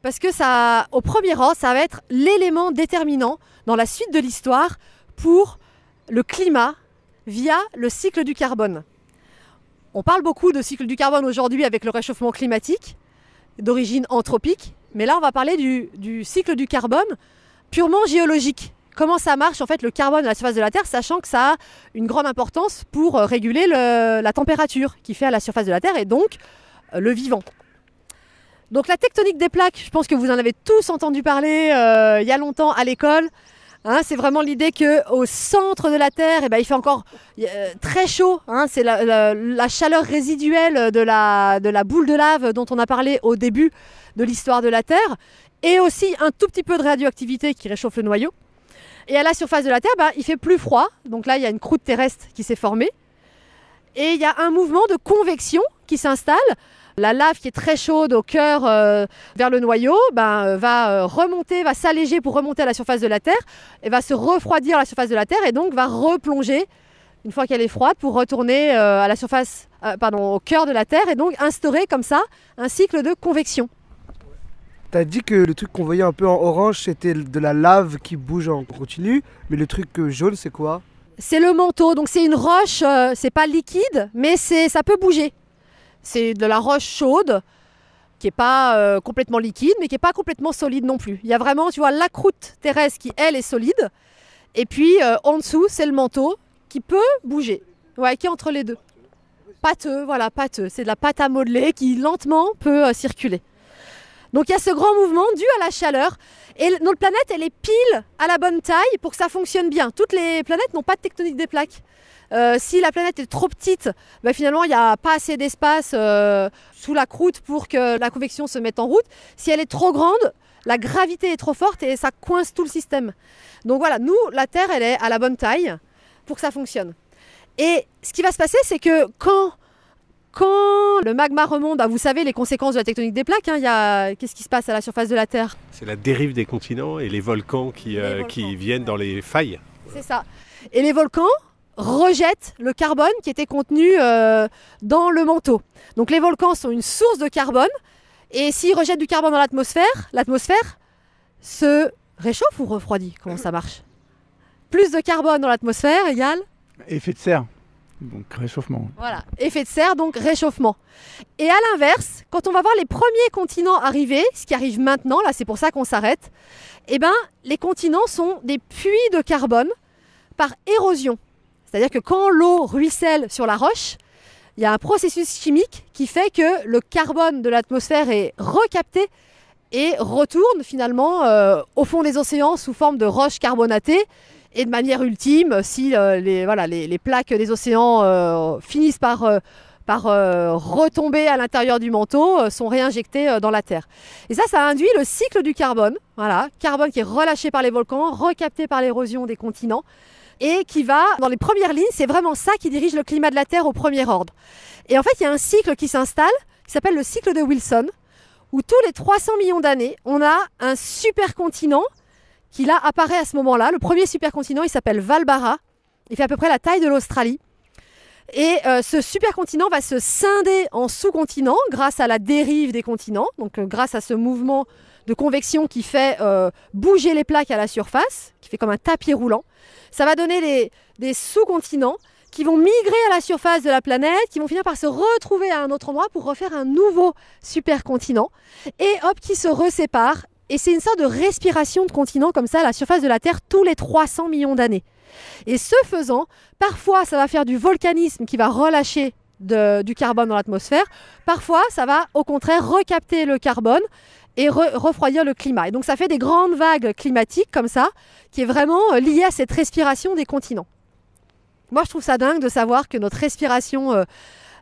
Parce que ça, au premier rang, ça va être l'élément déterminant dans la suite de l'histoire pour le climat via le cycle du carbone. On parle beaucoup de cycle du carbone aujourd'hui avec le réchauffement climatique d'origine anthropique, mais là on va parler du cycle du carbone purement géologique. Comment ça marche en fait le carbone à la surface de la Terre, sachant que ça a une grande importance pour réguler la température qui fait à la surface de la Terre et donc le vivant. Donc la tectonique des plaques, je pense que vous en avez tous entendu parler il y a longtemps à l'école. Hein, c'est vraiment l'idée qu'au centre de la Terre, il fait encore très chaud. Hein, c'est la chaleur résiduelle de la boule de lave dont on a parlé au début de l'histoire de la Terre. Et aussi un tout petit peu de radioactivité qui réchauffe le noyau. Et à la surface de la Terre, il fait plus froid. Donc là, il y a une croûte terrestre qui s'est formée. Et il y a un mouvement de convection qui s'installe. La lave qui est très chaude au cœur vers le noyau va remonter, va s'alléger pour remonter à la surface de la Terre et va se refroidir à la surface de la Terre et donc va replonger une fois qu'elle est froide pour retourner à la surface, au cœur de la Terre et donc instaurer comme ça un cycle de convection. T'as dit que le truc qu'on voyait un peu en orange c'était de la lave qui bouge en continu, mais le truc jaune c'est quoi ? C'est le manteau, donc c'est une roche, c'est pas liquide mais ça peut bouger. C'est de la roche chaude qui n'est pas complètement liquide, mais qui n'est pas complètement solide non plus. Il y a vraiment, tu vois, la croûte terrestre qui, elle, est solide. Et puis, en dessous, c'est le manteau qui peut bouger. Ouais, qui est entre les deux. Pâteux, voilà, pâteux. C'est de la pâte à modeler qui, lentement, peut circuler. Donc, il y a ce grand mouvement dû à la chaleur. Et notre planète, elle est pile à la bonne taille pour que ça fonctionne bien. Toutes les planètes n'ont pas de tectonique des plaques. Si la planète est trop petite, finalement il n'y a pas assez d'espace sous la croûte pour que la convection se mette en route. Si elle est trop grande, la gravité est trop forte et ça coince tout le système. Donc voilà, nous, la Terre, elle est à la bonne taille pour que ça fonctionne. Et ce qui va se passer, c'est que quand le magma remonte, vous savez les conséquences de la tectonique des plaques, qu'est-ce qui se passe à la surface de la Terre ? C'est la dérive des continents et les volcans qui viennent dans les failles. C'est ça. Et les volcans rejettent le carbone qui était contenu dans le manteau. Donc les volcans sont une source de carbone et s'ils rejettent du carbone dans l'atmosphère se réchauffe ou refroidit ? Comment ça marche ? Plus de carbone dans l'atmosphère égale effet de serre, donc réchauffement. Voilà, effet de serre, donc réchauffement. Et à l'inverse, quand on va voir les premiers continents arriver, ce qui arrive maintenant, là c'est pour ça qu'on s'arrête, les continents sont des puits de carbone par érosion. C'est-à-dire que quand l'eau ruisselle sur la roche, il y a un processus chimique qui fait que le carbone de l'atmosphère est recapté et retourne finalement au fond des océans sous forme de roches carbonatées. Et de manière ultime, si les plaques des océans finissent par retomber à l'intérieur du manteau, sont réinjectées dans la Terre. Et ça induit le cycle du carbone. Voilà, carbone qui est relâché par les volcans, recapté par l'érosion des continents. Et qui va, dans les premières lignes, c'est vraiment ça qui dirige le climat de la Terre au premier ordre. Et en fait, il y a un cycle qui s'installe, qui s'appelle le cycle de Wilson, où tous les 300 millions d'années, on a un supercontinent qui là apparaît à ce moment-là. Le premier supercontinent, il s'appelle Valbara. Il fait à peu près la taille de l'Australie. Et ce supercontinent va se scinder en sous-continents grâce à la dérive des continents, donc grâce à ce mouvement de convection qui fait bouger les plaques à la surface, qui fait comme un tapis roulant. Ça va donner des sous-continents qui vont migrer à la surface de la planète, qui vont finir par se retrouver à un autre endroit pour refaire un nouveau supercontinent, et hop, qui se reséparent. Et c'est une sorte de respiration de continent comme ça à la surface de la Terre tous les 300 millions d'années. Et ce faisant, parfois ça va faire du volcanisme qui va relâcher du carbone dans l'atmosphère, parfois ça va au contraire recapter le carbone et refroidir le climat. Et donc ça fait des grandes vagues climatiques comme ça, qui est vraiment liée à cette respiration des continents. Moi je trouve ça dingue de savoir que notre respiration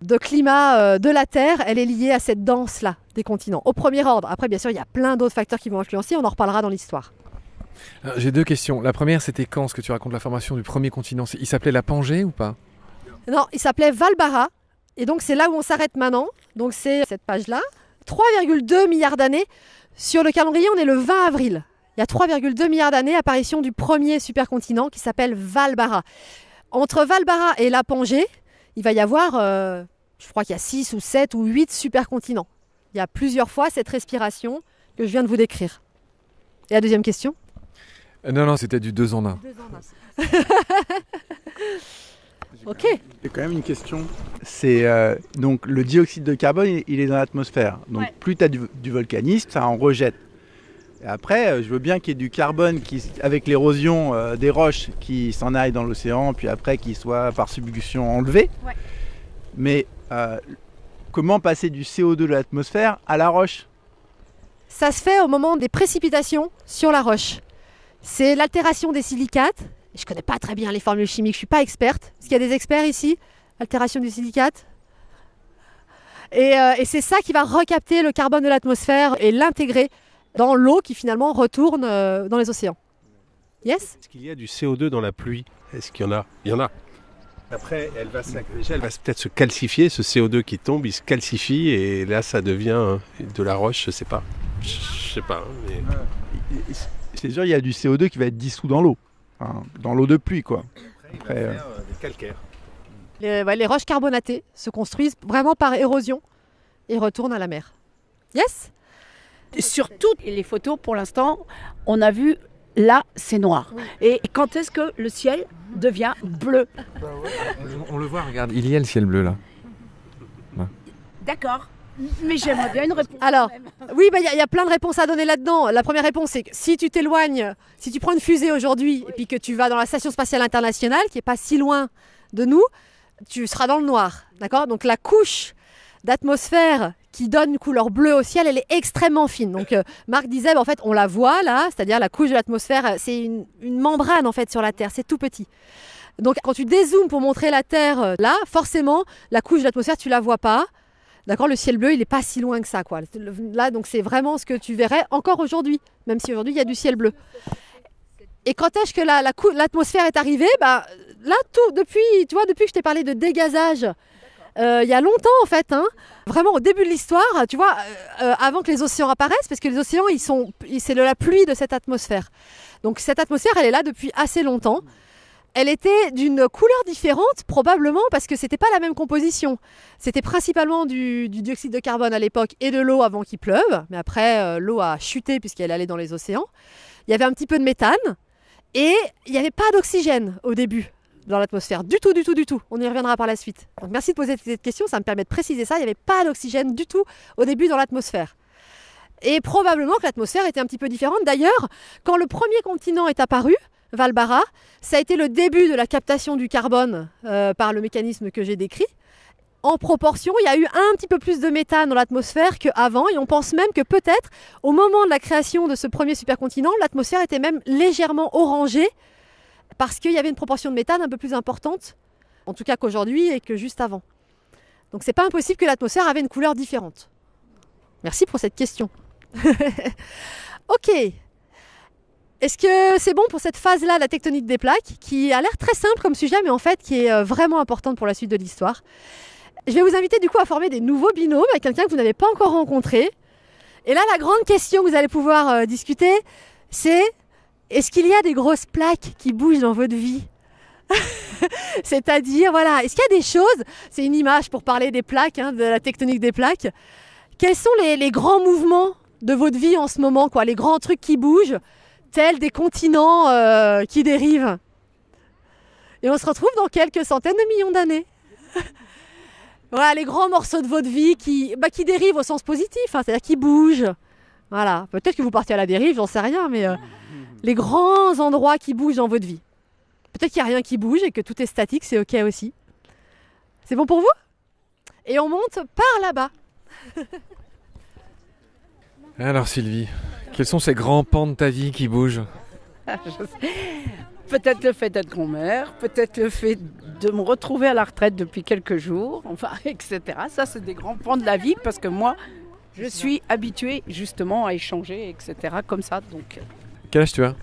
de climat de la Terre, elle est liée à cette danse-là des continents, au premier ordre. Après, bien sûr, il y a plein d'autres facteurs qui vont influencer, on en reparlera dans l'histoire. Alors, j'ai 2 questions. La première, c'était quand ce que tu racontes la formation du premier continent? Il s'appelait la Pangée ou pas? Non, il s'appelait Valbara, et donc c'est là où on s'arrête maintenant. Donc c'est cette page-là. 3,2 milliards d'années. Sur le calendrier, on est le 20 avril. Il y a 3,2 milliards d'années, apparition du premier supercontinent qui s'appelle Valbara. Entre Valbara et la Pangée, il va y avoir, je crois qu'il y a 6 ou 7 ou 8 supercontinents. Il y a plusieurs fois cette respiration que je viens de vous décrire. Et la deuxième question? Non, c'était du 2 en 1. Ok. J'ai quand même une question. C'est donc le dioxyde de carbone, il est dans l'atmosphère. Donc plus tu as du volcanisme, ça en rejette. Et après, je veux bien qu'il y ait du carbone avec l'érosion des roches qui s'en aille dans l'océan, puis après qu'il soit par subduction enlevé. Ouais. Mais comment passer du CO2 de l'atmosphère à la roche? Ça se fait au moment des précipitations sur la roche. C'est l'altération des silicates. Je ne connais pas très bien les formules chimiques, je ne suis pas experte. Est-ce qu'il y a des experts ici? Altération du silicate. Et c'est ça qui va recapter le carbone de l'atmosphère et l'intégrer dans l'eau qui finalement retourne dans les océans. Yes? Est-ce qu'il y a du CO2 dans la pluie? Est-ce qu'il y en a? Il y en a. Après, elle va peut-être se calcifier, ce CO2 qui tombe, il se calcifie et là ça devient de la roche, je sais pas. Mais... C'est sûr, il y a du CO2 qui va être dissous dans l'eau. Dans l'eau de pluie, quoi. Après, des calcaires. Les roches carbonatées se construisent vraiment par érosion et retournent à la mer. Yes? Sur toutes les photos, pour l'instant, on a vu, là, c'est noir. Oui. Et quand est-ce que le ciel devient bleu? On le voit, regarde, il y a le ciel bleu, là. D'accord. Mais j'aimerais bien une réponse. Alors, oui, y a plein de réponses à donner là-dedans. La première réponse, c'est que si tu t'éloignes, si tu prends une fusée aujourd'hui et puis que tu vas dans la Station spatiale internationale, qui n'est pas si loin de nous, tu seras dans le noir. D'accord? Donc la couche d'atmosphère qui donne une couleur bleue au ciel, elle est extrêmement fine. Donc Marc disait, en fait, on la voit là, c'est-à-dire la couche de l'atmosphère, c'est une membrane en fait sur la Terre, c'est tout petit. Donc quand tu dézoomes pour montrer la Terre là, forcément, la couche de l'atmosphère, tu la vois pas. D'accord, le ciel bleu, il n'est pas si loin que ça, quoi. Là, donc c'est vraiment ce que tu verrais encore aujourd'hui, même si aujourd'hui il y a du ciel bleu. Et quand est-ce que l'atmosphère est arrivée? Là, depuis que je t'ai parlé de dégazage, il y a longtemps en fait, vraiment au début de l'histoire, tu vois, avant que les océans apparaissent, parce que les océans, c'est de la pluie de cette atmosphère. Donc cette atmosphère, elle est là depuis assez longtemps. Elle était d'une couleur différente, probablement parce que c'était pas la même composition. C'était principalement du dioxyde de carbone à l'époque et de l'eau avant qu'il pleuve. Mais après, l'eau a chuté puisqu'elle allait dans les océans. Il y avait un petit peu de méthane et il n'y avait pas d'oxygène au début dans l'atmosphère. Du tout. On y reviendra par la suite. Donc merci de poser cette question, ça me permet de préciser ça. Il n'y avait pas d'oxygène du tout au début dans l'atmosphère. Et probablement que l'atmosphère était un petit peu différente. D'ailleurs, quand le premier continent est apparu, Valbara, ça a été le début de la captation du carbone par le mécanisme que j'ai décrit. En proportion, il y a eu un petit peu plus de méthane dans l'atmosphère qu'avant et on pense même que peut-être au moment de la création de ce premier supercontinent, l'atmosphère était même légèrement orangée parce qu'il y avait une proportion de méthane un peu plus importante, en tout cas qu'aujourd'hui et que juste avant. Donc c'est pas impossible que l'atmosphère avait une couleur différente. Merci pour cette question. Ok. Est-ce que c'est bon pour cette phase-là de la tectonique des plaques, qui a l'air très simple comme sujet, mais en fait qui est vraiment importante pour la suite de l'histoire? Je vais vous inviter du coup à former des nouveaux binômes avec quelqu'un que vous n'avez pas encore rencontré. Et là, la grande question que vous allez pouvoir discuter, c'est est-ce qu'il y a des grosses plaques qui bougent dans votre vie? C'est-à-dire, voilà, est-ce qu'il y a des choses, c'est une image pour parler des plaques, de la tectonique des plaques, quels sont les grands mouvements de votre vie en ce moment, quoi, les grands trucs qui bougent, tels des continents qui dérivent. Et on se retrouve dans quelques centaines de millions d'années. Voilà, les grands morceaux de votre vie qui dérivent au sens positif, c'est-à-dire qui bougent. Voilà, peut-être que vous partez à la dérive, j'en sais rien, mais les grands endroits qui bougent dans votre vie. Peut-être qu'il n'y a rien qui bouge et que tout est statique, c'est ok aussi. C'est bon pour vous? Et on monte par là-bas. Alors Sylvie, quels sont ces grands pans de ta vie qui bougent? Peut-être le fait d'être grand-mère, peut-être le fait de me retrouver à la retraite depuis quelques jours, enfin, etc. Ça, c'est des grands pans de la vie parce que moi, je suis habituée justement à échanger, etc. comme ça. Donc, Quel âge tu as?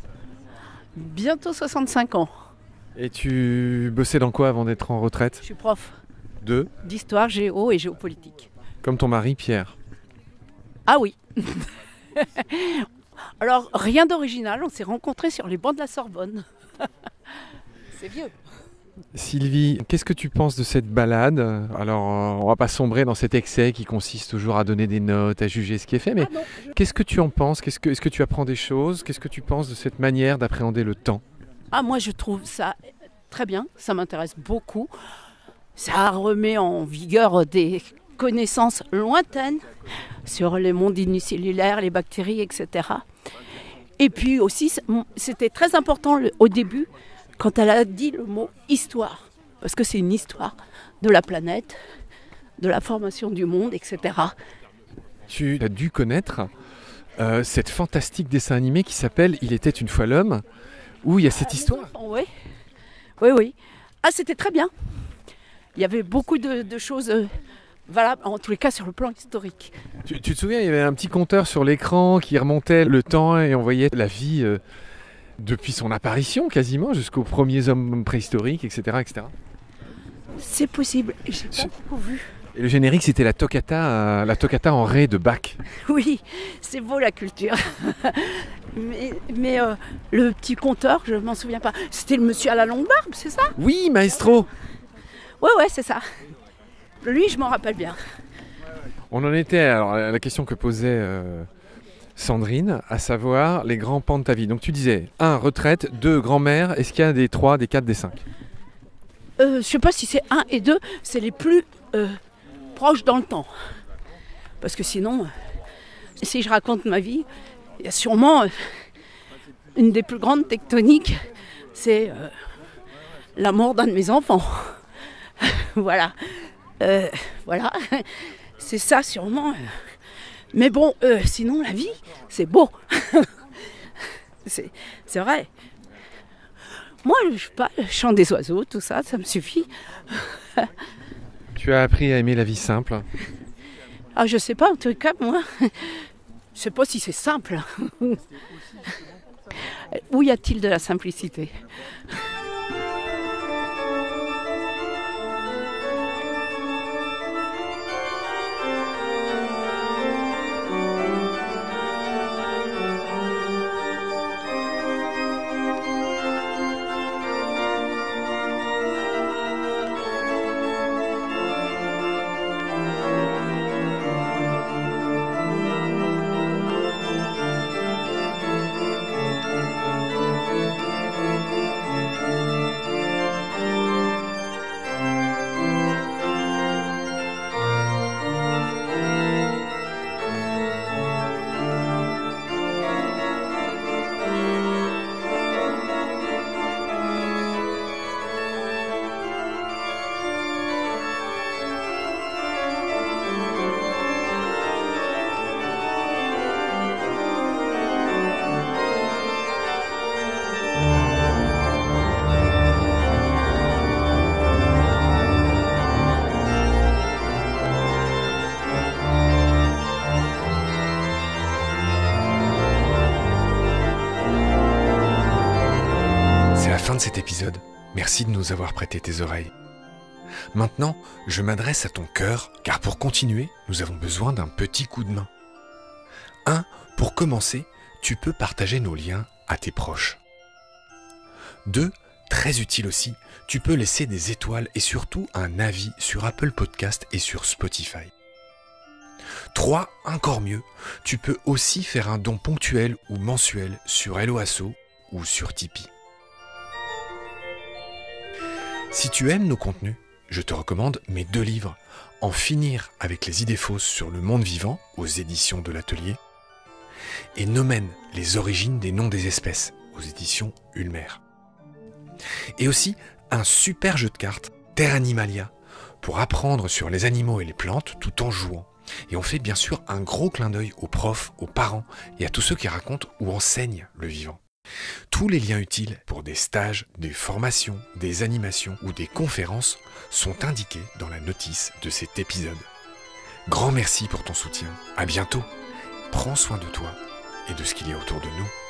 bientôt 65 ans. Et tu bossais dans quoi avant d'être en retraite? Je suis prof De? d'histoire, géo et géopolitique. Comme ton mari Pierre. Ah oui. Alors, rien d'original, on s'est rencontrés sur les bancs de la Sorbonne. C'est vieux. Sylvie, qu'est-ce que tu penses de cette balade? Alors, on va pas sombrer dans cet excès qui consiste toujours à donner des notes, à juger ce qui est fait, mais qu'est-ce que tu en penses? Est-ce que tu apprends des choses? Qu'est-ce que tu penses de cette manière d'appréhender le temps? Ah, moi, je trouve ça très bien, ça m'intéresse beaucoup. Ça remet en vigueur des connaissances lointaines sur les mondes unicellulaires, les bactéries, etc. Et puis aussi, c'était très important au début, quand elle a dit le mot « histoire », parce que c'est une histoire de la planète, de la formation du monde, etc. Tu as dû connaître cette fantastique dessin animé qui s'appelle « Il était une fois l'homme », où il y a cette histoire. Oui, oui, oui. Ah, c'était très bien. Il y avait beaucoup de choses valables, en tous les cas sur le plan historique. Tu te souviens, il y avait un petit compteur sur l'écran qui remontait le temps et on voyait la vie depuis son apparition quasiment jusqu'aux premiers hommes préhistoriques, etc. etc. C'est possible, j'ai pas beaucoup vu. Et le générique, c'était la toccata en ré de Bach. Oui, c'est beau la culture. mais le petit compteur, je m'en souviens pas. C'était le monsieur à la longue barbe, c'est ça? Oui, maestro. Ouais, c'est ça. Lui, je m'en rappelle bien. On en était alors à la question que posait Sandrine, à savoir les grands pans de ta vie. Donc tu disais 1, retraite, 2, grand-mère. Est-ce qu'il y a des 3, des 4, des 5? Je sais pas si c'est 1 et 2, c'est les plus proches dans le temps. Parce que sinon, si je raconte ma vie, il y a sûrement une des plus grandes tectoniques, c'est la mort d'un de mes enfants. Voilà. Voilà. C'est ça sûrement. Mais bon, sinon la vie, c'est beau. C'est vrai. Moi, je sais pas, le chant des oiseaux, tout ça, ça me suffit. Tu as appris à aimer la vie simple? Ah, je sais pas, en tout cas, moi, je sais pas si c'est simple. Où y a-t-il de la simplicité? Fin de cet épisode, merci de nous avoir prêté tes oreilles. Maintenant, je m'adresse à ton cœur, car pour continuer, nous avons besoin d'un petit coup de main. 1. Pour commencer, tu peux partager nos liens à tes proches. 2. Très utile aussi, tu peux laisser des étoiles et surtout un avis sur Apple Podcast et sur Spotify. 3. Encore mieux, tu peux aussi faire un don ponctuel ou mensuel sur Helloasso ou sur Tipeee. Si tu aimes nos contenus, je te recommande mes 2 livres, En finir avec les idées fausses sur le monde vivant, aux éditions de l'Atelier, et Nomen, les origines des noms des espèces, aux éditions Ulmer. Et aussi un super jeu de cartes, Terra Animalia, pour apprendre sur les animaux et les plantes tout en jouant. Et on fait bien sûr un gros clin d'œil aux profs, aux parents et à tous ceux qui racontent ou enseignent le vivant. Tous les liens utiles pour des stages, des formations, des animations ou des conférences sont indiqués dans la notice de cet épisode. Grand merci pour ton soutien. À bientôt. Prends soin de toi et de ce qu'il y a autour de nous.